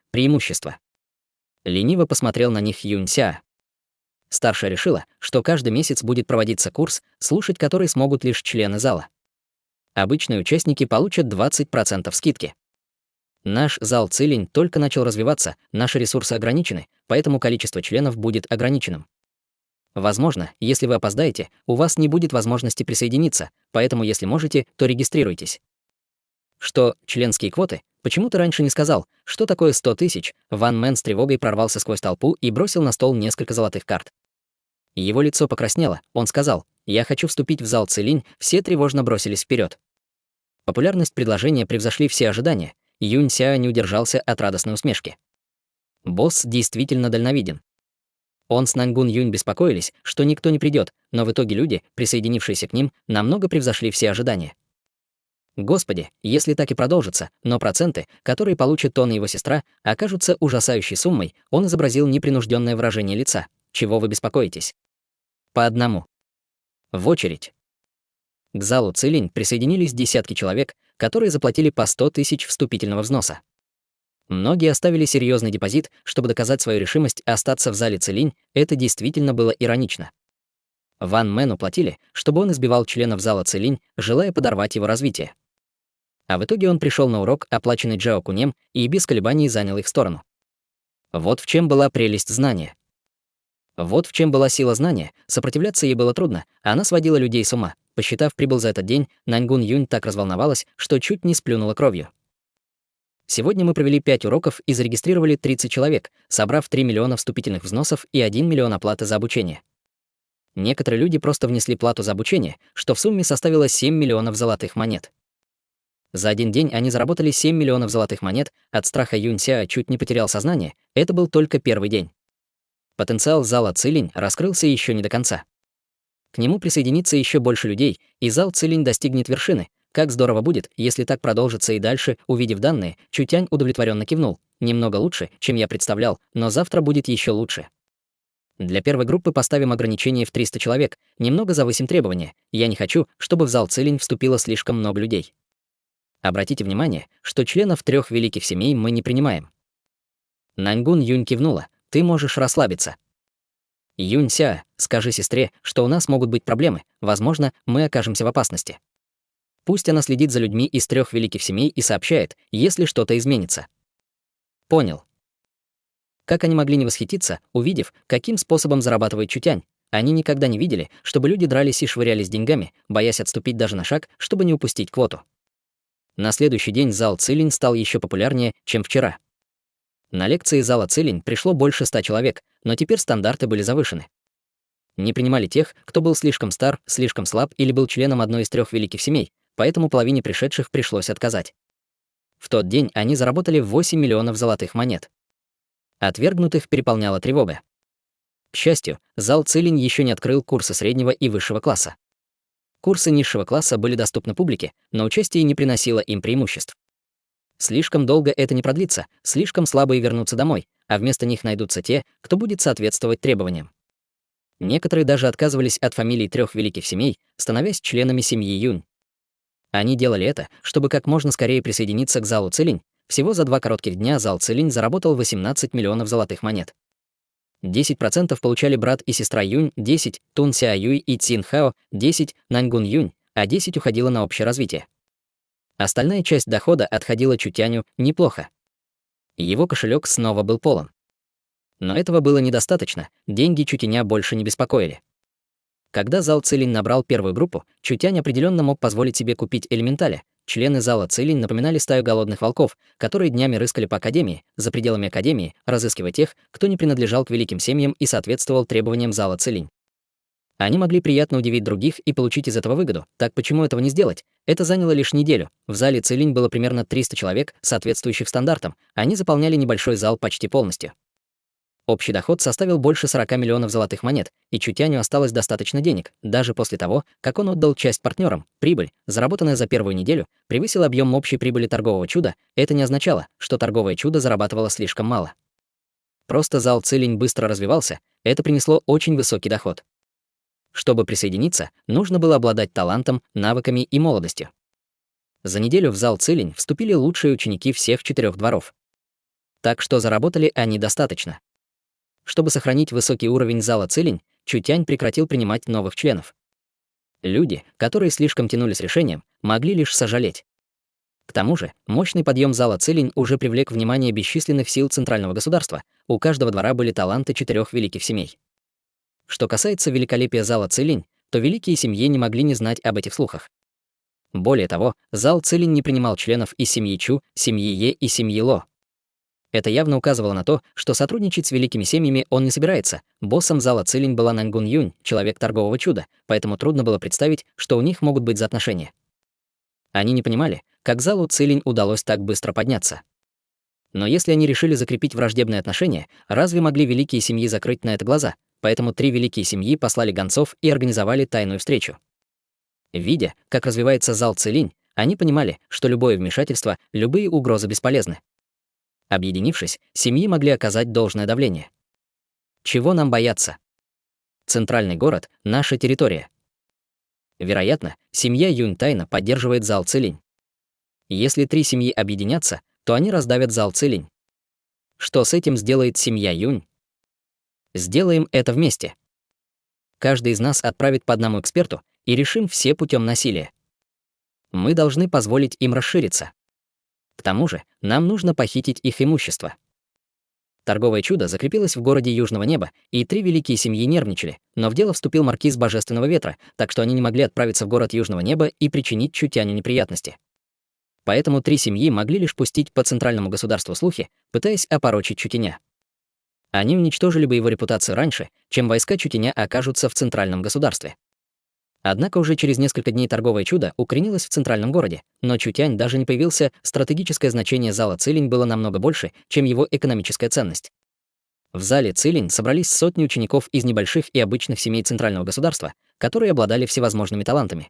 A: Лениво посмотрел на них Юнься. Старшая решила, что каждый месяц будет проводиться курс, слушать который смогут лишь члены зала. Обычные участники получат 20% скидки. Наш зал Цилинь только начал развиваться, наши ресурсы ограничены, поэтому количество членов будет ограниченным. Возможно, если вы опоздаете, у вас не будет возможности присоединиться, поэтому если можете, то регистрируйтесь. Что, членские квоты? Почему ты раньше не сказал, что такое 100 тысяч? Ван Мэн с тревогой прорвался сквозь толпу и бросил на стол несколько золотых карт. Его лицо покраснело, он сказал: Я хочу вступить в зал Цилинь, все тревожно бросились вперед. Популярность предложения превзошли все ожидания, Юнь Сяо не удержался от радостной усмешки. Босс действительно дальновиден. Он с Наньгун Юнь беспокоились, что никто не придет, но в итоге люди, присоединившиеся к ним, намного превзошли все ожидания. Господи, если так и продолжится, но проценты, которые получит он и его сестра, окажутся ужасающей суммой, он изобразил непринужденное выражение лица. Чего вы беспокоитесь? По одному. В очередь. К залу Цилинь присоединились десятки человек, которые заплатили по 100 тысяч вступительного взноса. Многие оставили серьезный депозит, чтобы доказать свою решимость остаться в зале Цилинь, это действительно было иронично. Ван Мэну платили, чтобы он избивал членов зала Цилинь, желая подорвать его развитие. А в итоге он пришел на урок, оплаченный Джао Кунем, и без колебаний занял их сторону. Вот в чем была прелесть знания. Вот в чем была сила знания, сопротивляться ей было трудно, а она сводила людей с ума. Посчитав прибыль за этот день, Наньгун Юнь так разволновалась, что чуть не сплюнула кровью. Сегодня мы провели 5 уроков и зарегистрировали 30 человек, собрав 3 миллиона вступительных взносов и 1 миллион оплаты за обучение. Некоторые люди просто внесли плату за обучение, что в сумме составило 7 миллионов золотых монет. За один день они заработали 7 миллионов золотых монет, от страха Юнь Сяо чуть не потерял сознание, это был только первый день. Потенциал зала Цилинь раскрылся еще не до конца. К нему присоединится еще больше людей, и зал Цилинь достигнет вершины. Как здорово будет, если так продолжится и дальше. Увидев данные, Чутянь удовлетворенно кивнул. Немного лучше, чем я представлял, но завтра будет еще лучше. Для первой группы поставим ограничение в 300 человек, немного завысим требования. Я не хочу, чтобы в зал Цилинь вступило слишком много людей. Обратите внимание, что членов 3 великих семей мы не принимаем. Наньгун Юнь кивнула. Ты можешь расслабиться. Юнь Сяо, скажи сестре, что у нас могут быть проблемы, возможно, мы окажемся в опасности. Пусть она следит за людьми из 3 великих семей и сообщает, если что-то изменится. Понял. Как они могли не восхититься, увидев, каким способом зарабатывает Чутянь? Они никогда не видели, чтобы люди дрались и швырялись деньгами, боясь отступить даже на шаг, чтобы не упустить квоту. На следующий день зал Цилинь стал еще популярнее, чем вчера. На лекции зала Цилинь пришло больше 100 человек, но теперь стандарты были завышены. Не принимали тех, кто был слишком стар, слишком слаб или был членом одной из 3 великих семей, поэтому половине пришедших пришлось отказать. В тот день они заработали 8 миллионов золотых монет. Отвергнутых переполняла тревога. К счастью, зал Цилинь еще не открыл курсы среднего и высшего класса. Курсы низшего класса были доступны публике, но участие не приносило им преимуществ. Слишком долго это не продлится, слишком слабые вернутся домой, а вместо них найдутся те, кто будет соответствовать требованиям. Некоторые даже отказывались от фамилий 3 великих семей, становясь членами семьи Юнь. Они делали это, чтобы как можно скорее присоединиться к залу Цилинь. Всего за 2 коротких дня зал Цилинь заработал 18 миллионов золотых монет. 10% получали брат и сестра Юнь, 10 — Тун Ся Юй и Цин Хао, 10 — Наньгун Юнь, а 10 уходило на общее развитие. Остальная часть дохода отходила Чутяню неплохо. Его кошелек снова был полон. Но этого было недостаточно, деньги Чутяня больше не беспокоили. Когда зал Цилинь набрал первую группу, Чутянь определенно мог позволить себе купить элементаля. Члены зала Цилинь напоминали стаю голодных волков, которые днями рыскали по академии, за пределами академии, разыскивая тех, кто не принадлежал к великим семьям и соответствовал требованиям зала Цилинь. Они могли приятно удивить других и получить из этого выгоду. Так почему этого не сделать? Это заняло лишь неделю. В зале Цилинь было примерно 300 человек, соответствующих стандартам. Они заполняли небольшой зал почти полностью. Общий доход составил больше 40 миллионов золотых монет, и Чутяню осталось достаточно денег, даже после того, как он отдал часть партнерам. Прибыль, заработанная за первую неделю, превысила объем общей прибыли торгового чуда. Это не означало, что торговое чудо зарабатывало слишком мало. Просто зал Цилинь быстро развивался, это принесло очень высокий доход. Чтобы присоединиться, нужно было обладать талантом, навыками и молодостью. За неделю в зал Цилинь вступили лучшие ученики всех 4 дворов. Так что заработали они достаточно. Чтобы сохранить высокий уровень зала Цилинь, Чутянь прекратил принимать новых членов. Люди, которые слишком тянули с решением, могли лишь сожалеть. К тому же, мощный подъем зала Цилинь уже привлек внимание бесчисленных сил центрального государства. У каждого двора были таланты 4 великих семей. Что касается великолепия зала Цилинь, то великие семьи не могли не знать об этих слухах. Более того, зал Цилинь не принимал членов из семьи Чу, семьи Е и семьи Ло. Это явно указывало на то, что сотрудничать с великими семьями он не собирается. Боссом зала Цилинь была Нангун Юнь, человек торгового чуда, поэтому трудно было представить, что у них могут быть за отношения. Они не понимали, как залу Цилинь удалось так быстро подняться. Но если они решили закрепить враждебные отношения, разве могли великие семьи закрыть на это глаза? Поэтому 3 великие семьи послали гонцов и организовали тайную встречу. Видя, как развивается зал Цилинь, они понимали, что любое вмешательство, любые угрозы бесполезны. Объединившись, семьи могли оказать должное давление. Чего нам бояться? Центральный город — наша территория. Вероятно, семья Юнь тайно поддерживает зал Цилинь. Если 3 семьи объединятся, то они раздавят зал Цилинь. Что с этим сделает семья Юнь? Сделаем это вместе. Каждый из нас отправит по одному эксперту и решим все путем насилия. Мы должны позволить им расшириться. К тому же, нам нужно похитить их имущество. Торговое чудо закрепилось в городе Южного неба, и 3 великие семьи нервничали, но в дело вступил маркиз Божественного ветра, так что они не могли отправиться в город Южного неба и причинить Чутяню неприятности. Поэтому 3 семьи могли лишь пустить по центральному государству слухи, пытаясь опорочить Чутяня. Они уничтожили бы его репутацию раньше, чем войска Чутяня окажутся в центральном государстве. Однако уже через несколько дней торговое чудо укоренилось в центральном городе, но Чутянь даже не появился, стратегическое значение зала Цилинь было намного больше, чем его экономическая ценность. В зале Цилинь собрались сотни учеников из небольших и обычных семей центрального государства, которые обладали всевозможными талантами.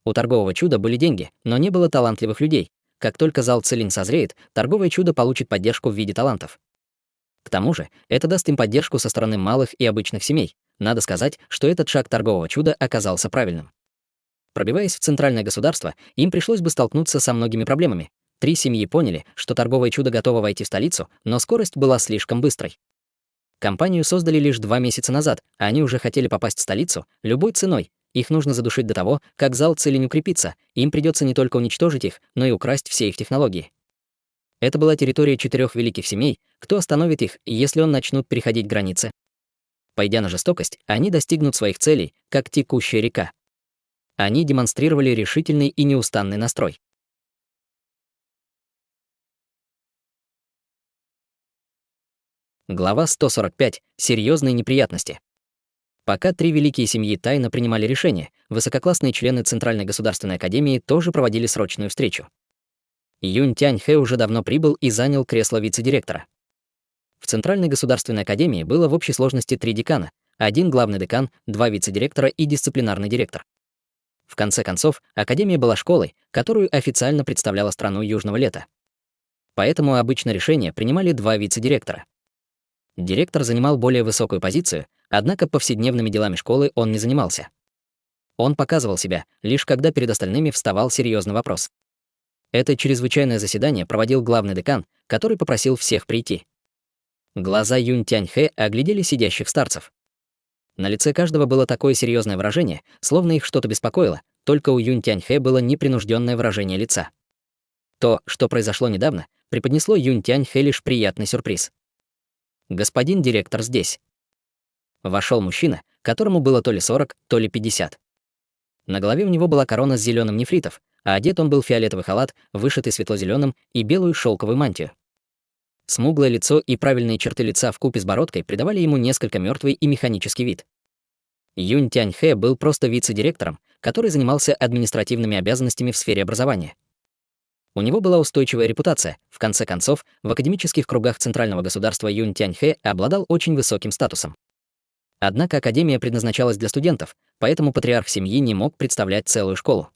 A: У торгового чуда были деньги, но не было талантливых людей. Как только зал Цилинь созреет, торговое чудо получит поддержку в виде талантов. К тому же, это даст им поддержку со стороны малых и обычных семей. Надо сказать, что этот шаг торгового чуда оказался правильным. Пробиваясь в центральное государство, им пришлось бы столкнуться со многими проблемами. 3 семьи поняли, что торговое чудо готово войти в столицу, но скорость была слишком быстрой. Компанию создали лишь 2 месяца назад, а они уже хотели попасть в столицу любой ценой. Их нужно задушить до того, как зал Цилинь укрепится, им придется не только уничтожить их, но и украсть все их технологии. Это была территория 4 великих семей, кто остановит их, если он начнут переходить границы? Пойдя на жестокость, они достигнут своих целей, как текущая река. Они демонстрировали решительный и неустанный настрой. Глава 145. Серьезные неприятности. Пока 3 великие семьи тайно принимали решения, высококлассные члены Центральной государственной академии тоже проводили срочную встречу. Юнь Тяньхэ уже давно прибыл и занял кресло вице-директора. В Центральной государственной академии было в общей сложности 3 декана, 1 главный декан, 2 вице-директора и дисциплинарный директор. В конце концов, академия была школой, которую официально представляла страну Южного лета. Поэтому обычно решения принимали 2 вице-директора. Директор занимал более высокую позицию, однако повседневными делами школы он не занимался. Он показывал себя, лишь когда перед остальными вставал серьезный вопрос. Это чрезвычайное заседание проводил главный декан, который попросил всех прийти. Глаза Юнь Тяньхэ оглядели сидящих старцев. На лице каждого было такое серьезное выражение, словно их что-то беспокоило, только у Юнь Тяньхэ было непринужденное выражение лица. То, что произошло недавно, преподнесло Юнь Тяньхэ лишь приятный сюрприз. «Господин директор здесь». Вошел мужчина, которому было то ли 40, то ли 50. На голове у него была корона с зеленым нефритов, а одет он был в фиолетовый халат, вышитый светло-зеленым, и белую шелковую мантию. Смуглое лицо и правильные черты лица вкупе с бородкой придавали ему несколько мертвый и механический вид. Юнь Тяньхэ был просто вице-директором, который занимался административными обязанностями в сфере образования. У него была устойчивая репутация, в конце концов, в академических кругах центрального государства Юнь Тяньхэ обладал очень высоким статусом. Однако академия предназначалась для студентов, поэтому патриарх семьи не мог представлять целую школу.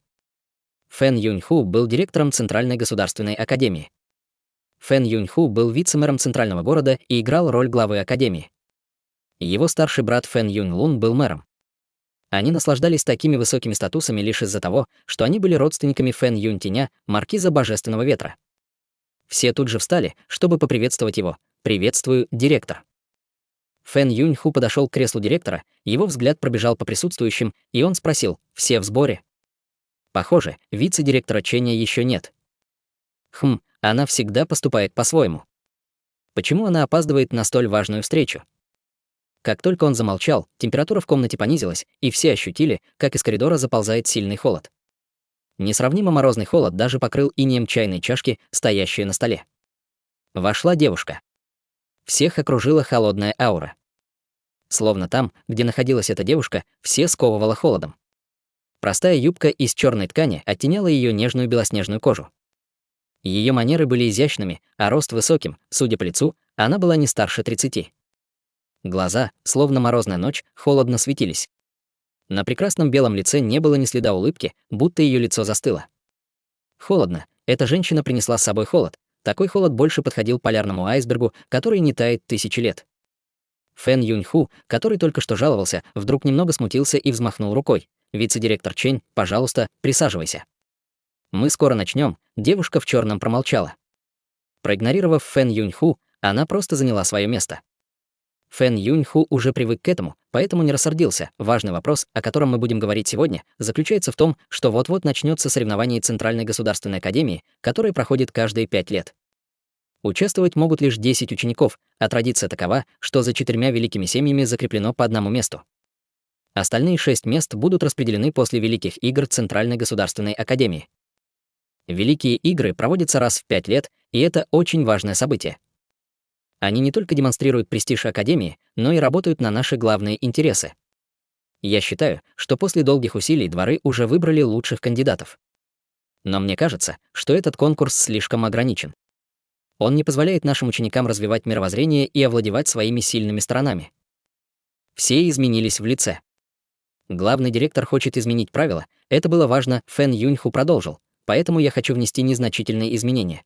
A: Фэн Юньху был директором Центральной государственной академии. Фэн Юньху был вице-мэром центрального города и играл роль главы академии. Его старший брат Фэн Юньлун был мэром. Они наслаждались такими высокими статусами лишь из-за того, что они были родственниками Фэн Юньтиня, маркиза Божественного ветра. Все тут же встали, чтобы поприветствовать его. «Приветствую, директор». Фэн Юньху подошел к креслу директора, его взгляд пробежал по присутствующим, и он спросил: «Все в сборе?» Похоже, вице-директора Ченя еще нет. Она всегда поступает по-своему. Почему она опаздывает на столь важную встречу? Как только он замолчал, температура в комнате понизилась, и все ощутили, как из коридора заползает сильный холод. Несравнимо морозный холод даже покрыл инеем чайные чашки, стоящие на столе. Вошла девушка. Всех окружила холодная аура. Словно там, где находилась эта девушка, все сковывало холодом. Простая юбка из черной ткани оттеняла ее нежную белоснежную кожу. Ее манеры были изящными, а рост высоким, судя по лицу, она была не старше 30. Глаза, словно морозная ночь, холодно светились. На прекрасном белом лице не было ни следа улыбки, будто ее лицо застыло. Холодно. Эта женщина принесла с собой холод. Такой холод больше подходил полярному айсбергу, который не тает тысячи лет. Фэн Юньху, который только что жаловался, вдруг немного смутился и взмахнул рукой. «Вице-директор Чэнь, пожалуйста, присаживайся». «Мы скоро начнем. Девушка в черном промолчала. Проигнорировав Фэн Юньху, она просто заняла свое место. Фэн Юньху уже привык к этому, поэтому не рассердился. Важный вопрос, о котором мы будем говорить сегодня, заключается в том, что вот-вот начнется соревнование Центральной государственной академии, которое проходит каждые 5 лет. Участвовать могут лишь 10 учеников, а традиция такова, что за 4 великими семьями закреплено по одному месту. Остальные 6 мест будут распределены после Великих игр Центральной государственной академии. Великие игры проводятся раз в 5 лет, и это очень важное событие. Они не только демонстрируют престиж академии, но и работают на наши главные интересы. Я считаю, что после долгих усилий дворы уже выбрали лучших кандидатов. Но мне кажется, что этот конкурс слишком ограничен. Он не позволяет нашим ученикам развивать мировоззрение и овладевать своими сильными сторонами. Все изменились в лице. Главный директор хочет изменить правила, это было важно, Фэн Юньху продолжил, поэтому я хочу внести незначительные изменения.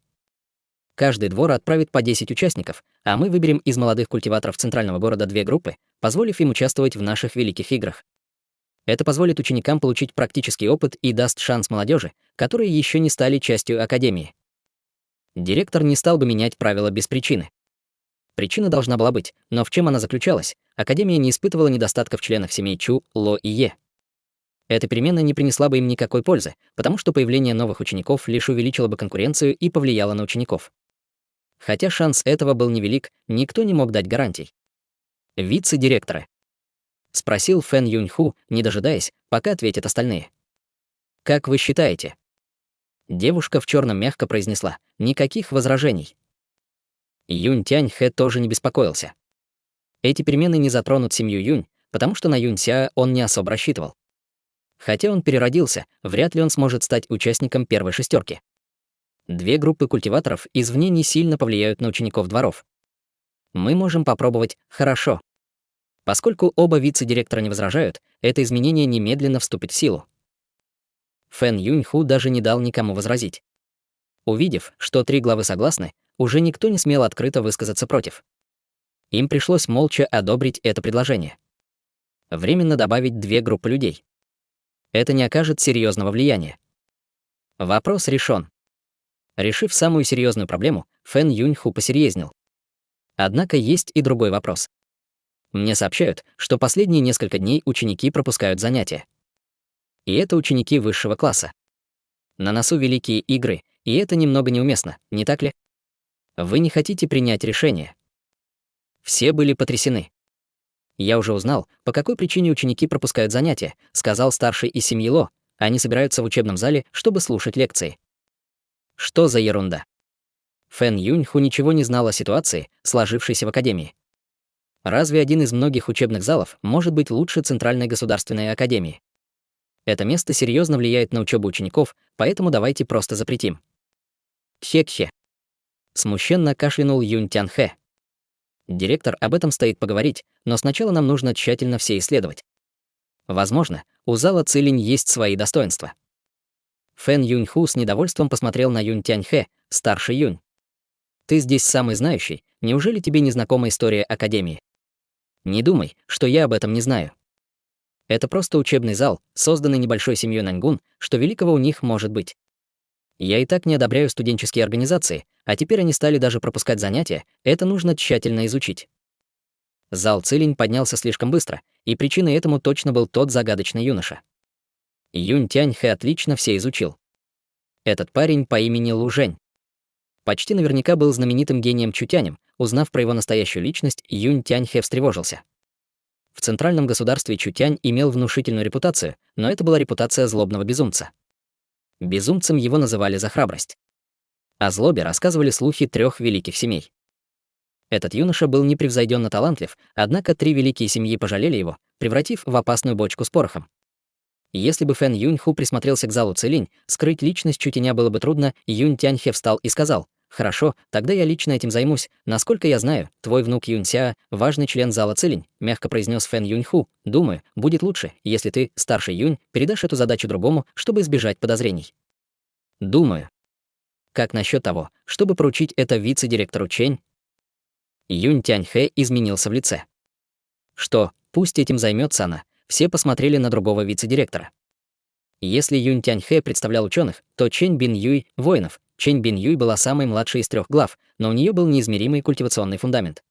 A: Каждый двор отправит по 10 участников, а мы выберем из молодых культиваторов центрального города 2 группы, позволив им участвовать в наших великих играх. Это позволит ученикам получить практический опыт и даст шанс молодежи, которые еще не стали частью академии. Директор не стал бы менять правила без причины. Причина должна была быть, но в чем она заключалась? Академия не испытывала недостатков в членах семей Чу, Ло и Е. Эта перемена не принесла бы им никакой пользы, потому что появление новых учеников лишь увеличило бы конкуренцию и повлияло на учеников. Хотя шанс этого был невелик, никто не мог дать гарантий. «Вице-директоры», — спросил Фэн Юньху, не дожидаясь, пока ответят остальные. «Как вы считаете?» Девушка в черном мягко произнесла: «Никаких возражений». Юнь Тяньхэ тоже не беспокоился. Эти перемены не затронут семью Юнь, потому что на Юнь Ся он не особо рассчитывал. Хотя он переродился, вряд ли он сможет стать участником первой шестерки. 2 группы культиваторов извне не сильно повлияют на учеников дворов. Мы можем попробовать «хорошо». Поскольку оба вице-директора не возражают, это изменение немедленно вступит в силу. Фэн Юньху даже не дал никому возразить. Увидев, что 3 главы согласны, уже никто не смел открыто высказаться против. Им пришлось молча одобрить это предложение. Временно добавить 2 группы людей. Это не окажет серьезного влияния. Вопрос решен. Решив самую серьезную проблему, Фэн Юньху посерьезнел. Однако есть и другой вопрос. Мне сообщают, что последние несколько дней ученики пропускают занятия. И это ученики высшего класса. На носу великие игры, и это немного неуместно, не так ли? Вы не хотите принять решение. Все были потрясены. «Я уже узнал, по какой причине ученики пропускают занятия», — сказал старший из семьи Ло. «Они собираются в учебном зале, чтобы слушать лекции». Что за ерунда? Фэн Юньху ничего не знал о ситуации, сложившейся в академии. Разве один из многих учебных залов может быть лучше Центральной государственной академии? Это место серьезно влияет на учебу учеников, поэтому давайте просто запретим. Хе-хе. Смущенно кашлянул Юнь Тянхэ. Директор об этом стоит поговорить, но сначала нам нужно тщательно все исследовать. Возможно, у зала Цилинь есть свои достоинства. Фэн Юньху с недовольством посмотрел на Юнь Тяньхэ, старший Юнь. «Ты здесь самый знающий, неужели тебе не знакома история Академии? Не думай, что я об этом не знаю. Это просто учебный зал, созданный небольшой семьей Наньгун, что великого у них может быть. Я и так не одобряю студенческие организации, а теперь они стали даже пропускать занятия, это нужно тщательно изучить». Зал Цилинь поднялся слишком быстро, и причиной этому точно был тот загадочный юноша. Юнь Тяньхэ отлично все изучил. Этот парень по имени Лу Жень. Почти наверняка был знаменитым гением Чутянем. Узнав про его настоящую личность, Юнь Тяньхэ встревожился. В центральном государстве Чутянь имел внушительную репутацию, но это была репутация злобного безумца. Безумцем его называли за храбрость. О злобе рассказывали слухи 3 великих семей. Этот юноша был непревзойденно талантлив, однако 3 великие семьи пожалели его, превратив в опасную бочку с порохом. Если бы Фэн Юньху присмотрелся к залу Цилинь, скрыть личность Чутеня было бы трудно. Юнь Тяньхэ встал и сказал: «Хорошо, тогда я лично этим займусь. Насколько я знаю, твой внук Юнь Сяо — важный член зала Цилинь», — мягко произнес Фэн Юньху. «Думаю, будет лучше, если ты, старший Юнь, передашь эту задачу другому, чтобы избежать подозрений». «Думаю. Как насчет того, чтобы поручить это вице-директору Чэнь?» Юнь Тяньхэ изменился в лице. «Что, пусть этим займется она». Все посмотрели на другого вице-директора. Если Юнь Тяньхэ представлял ученых, то Чэнь Бин Юй — воинов. Чэнь Бин Юй была самой младшей из 3 глав, но у нее был неизмеримый культивационный фундамент.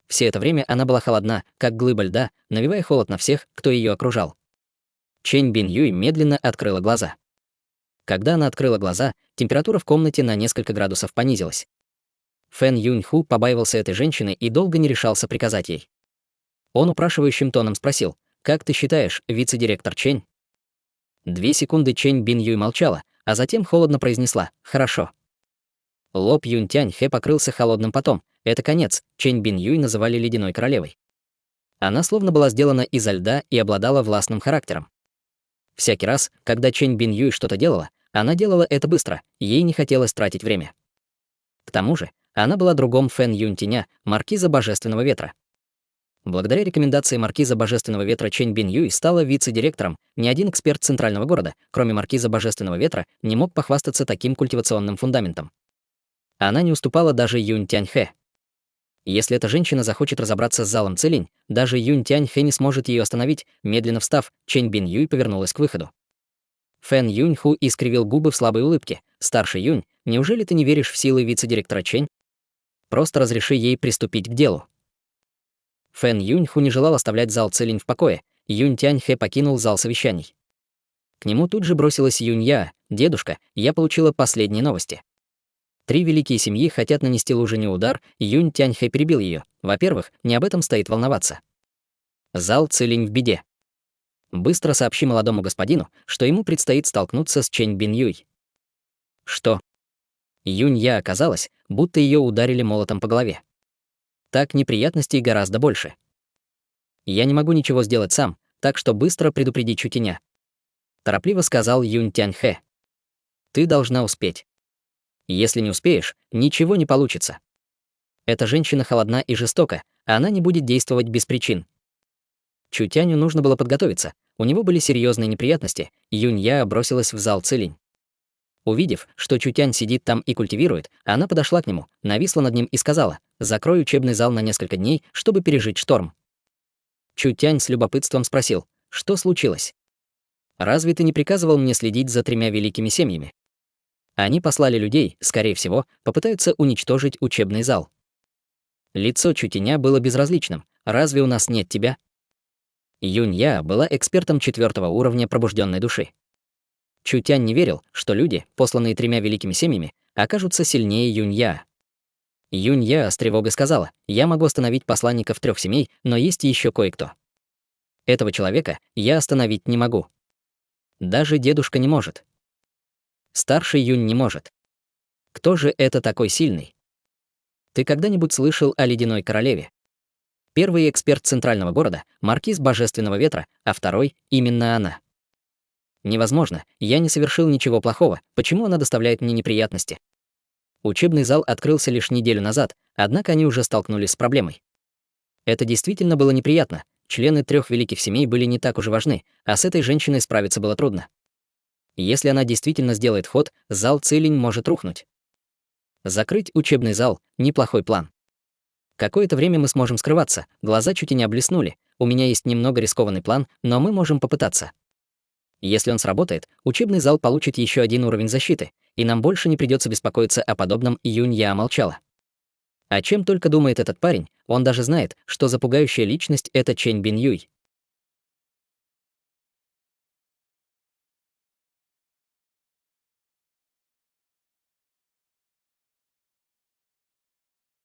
A: Все это время она была холодна, как глыба льда, навевая холод на всех, кто ее окружал. Чэнь Бин Юй медленно открыла глаза. Когда она открыла глаза, температура в комнате на несколько градусов понизилась. Фэн Юньху побаивался этой женщины и долго не решался приказать ей. Он упрашивающим тоном спросил: «Как ты считаешь, вице-директор Чэнь?» 2 секунды Чэнь Бин Юй молчала, а затем холодно произнесла: «Хорошо». Лоб Юнь Тяньхэ покрылся холодным потом. Это конец. Чэнь Бин Юй называли ледяной королевой. Она словно была сделана изо льда и обладала властным характером. Всякий раз, когда Чэнь Бин Юй что-то делала, она делала это быстро, ей не хотелось тратить время. К тому же, она была другом Фэн Юнь Теня, маркиза Божественного Ветра. Благодаря рекомендации маркиза Божественного Ветра Чэнь Бин Юй стала вице-директором. Ни один эксперт центрального города, кроме маркиза Божественного Ветра, не мог похвастаться таким культивационным фундаментом. Она не уступала даже Юнь Тяньхэ. Если эта женщина захочет разобраться с залом Цилинь, даже Юнь Тяньхэ не сможет ее остановить. Медленно встав, Чэнь Бин Юй повернулась к выходу. Фэн Юньху искривил губы в слабой улыбке. «Старший Юнь, неужели ты не веришь в силы вице-директора Чэнь? Просто разреши ей приступить к делу». Фэн Юньху не желал оставлять зал Цилинь в покое. Юнь Тяньхэ покинул зал совещаний. К нему тут же бросилась Юнь Я. «Дедушка, я получила последние новости». 3 великие семьи хотят нанести Лужине удар. Юнь Тяньхэ перебил ее. Во-первых, не об этом стоит волноваться. Зал Цилинь в беде. Быстро сообщи молодому господину, что ему предстоит столкнуться с Чэнь Бин Юй. Что? Юнь Я оказалось, будто ее ударили молотом по голове. Так неприятностей гораздо больше. Я не могу ничего сделать сам, так что быстро предупреди Чутеня. Торопливо сказал Юнь Тяньхэ. Ты должна успеть. Если не успеешь, ничего не получится. Эта женщина холодна и жестока, а она не будет действовать без причин. Чутяню нужно было подготовиться, у него были серьезные неприятности. Юнь Я бросилась в зал Цилинь. Увидев, что Чутянь сидит там и культивирует, она подошла к нему, нависла над ним и сказала: «Закрой учебный зал на несколько дней, чтобы пережить шторм». Чутянь с любопытством спросил: «Что случилось? Разве ты не приказывал мне следить за 3 великими семьями? Они послали людей, скорее всего, попытаются уничтожить учебный зал». Лицо Чутяня было безразличным. «Разве у нас нет тебя?» Юнь Я была экспертом 4-го уровня пробужденной души. Чутянь не верил, что люди, посланные 3 великими семьями, окажутся сильнее Юнь Я. Юнь Я с тревогой сказала: «Я могу остановить посланников 3 семей, но есть еще кое-кто. Этого человека я остановить не могу. Даже дедушка не может. Старший Юнь не может. Кто же это такой сильный? Ты когда-нибудь слышал о Ледяной Королеве? Первый эксперт центрального города — маркиз Божественного Ветра, а второй — именно она. Невозможно, я не совершил ничего плохого, почему она доставляет мне неприятности?» Учебный зал открылся лишь неделю назад, однако они уже столкнулись с проблемой. Это действительно было неприятно. Члены 3 великих семей были не так уж важны, а с этой женщиной справиться было трудно. Если она действительно сделает ход, зал Цилинь может рухнуть. Закрыть учебный зал — неплохой план. Какое-то время мы сможем скрываться, глаза чуть и не блеснули. У меня есть немного рискованный план, но мы можем попытаться. Если он сработает, учебный зал получит еще 1 уровень защиты, и нам больше не придется беспокоиться о подобном. Юнь Я молчала. О чем только думает этот парень, он даже знает, что за пугающая личность — это Чэнь Бин Юй.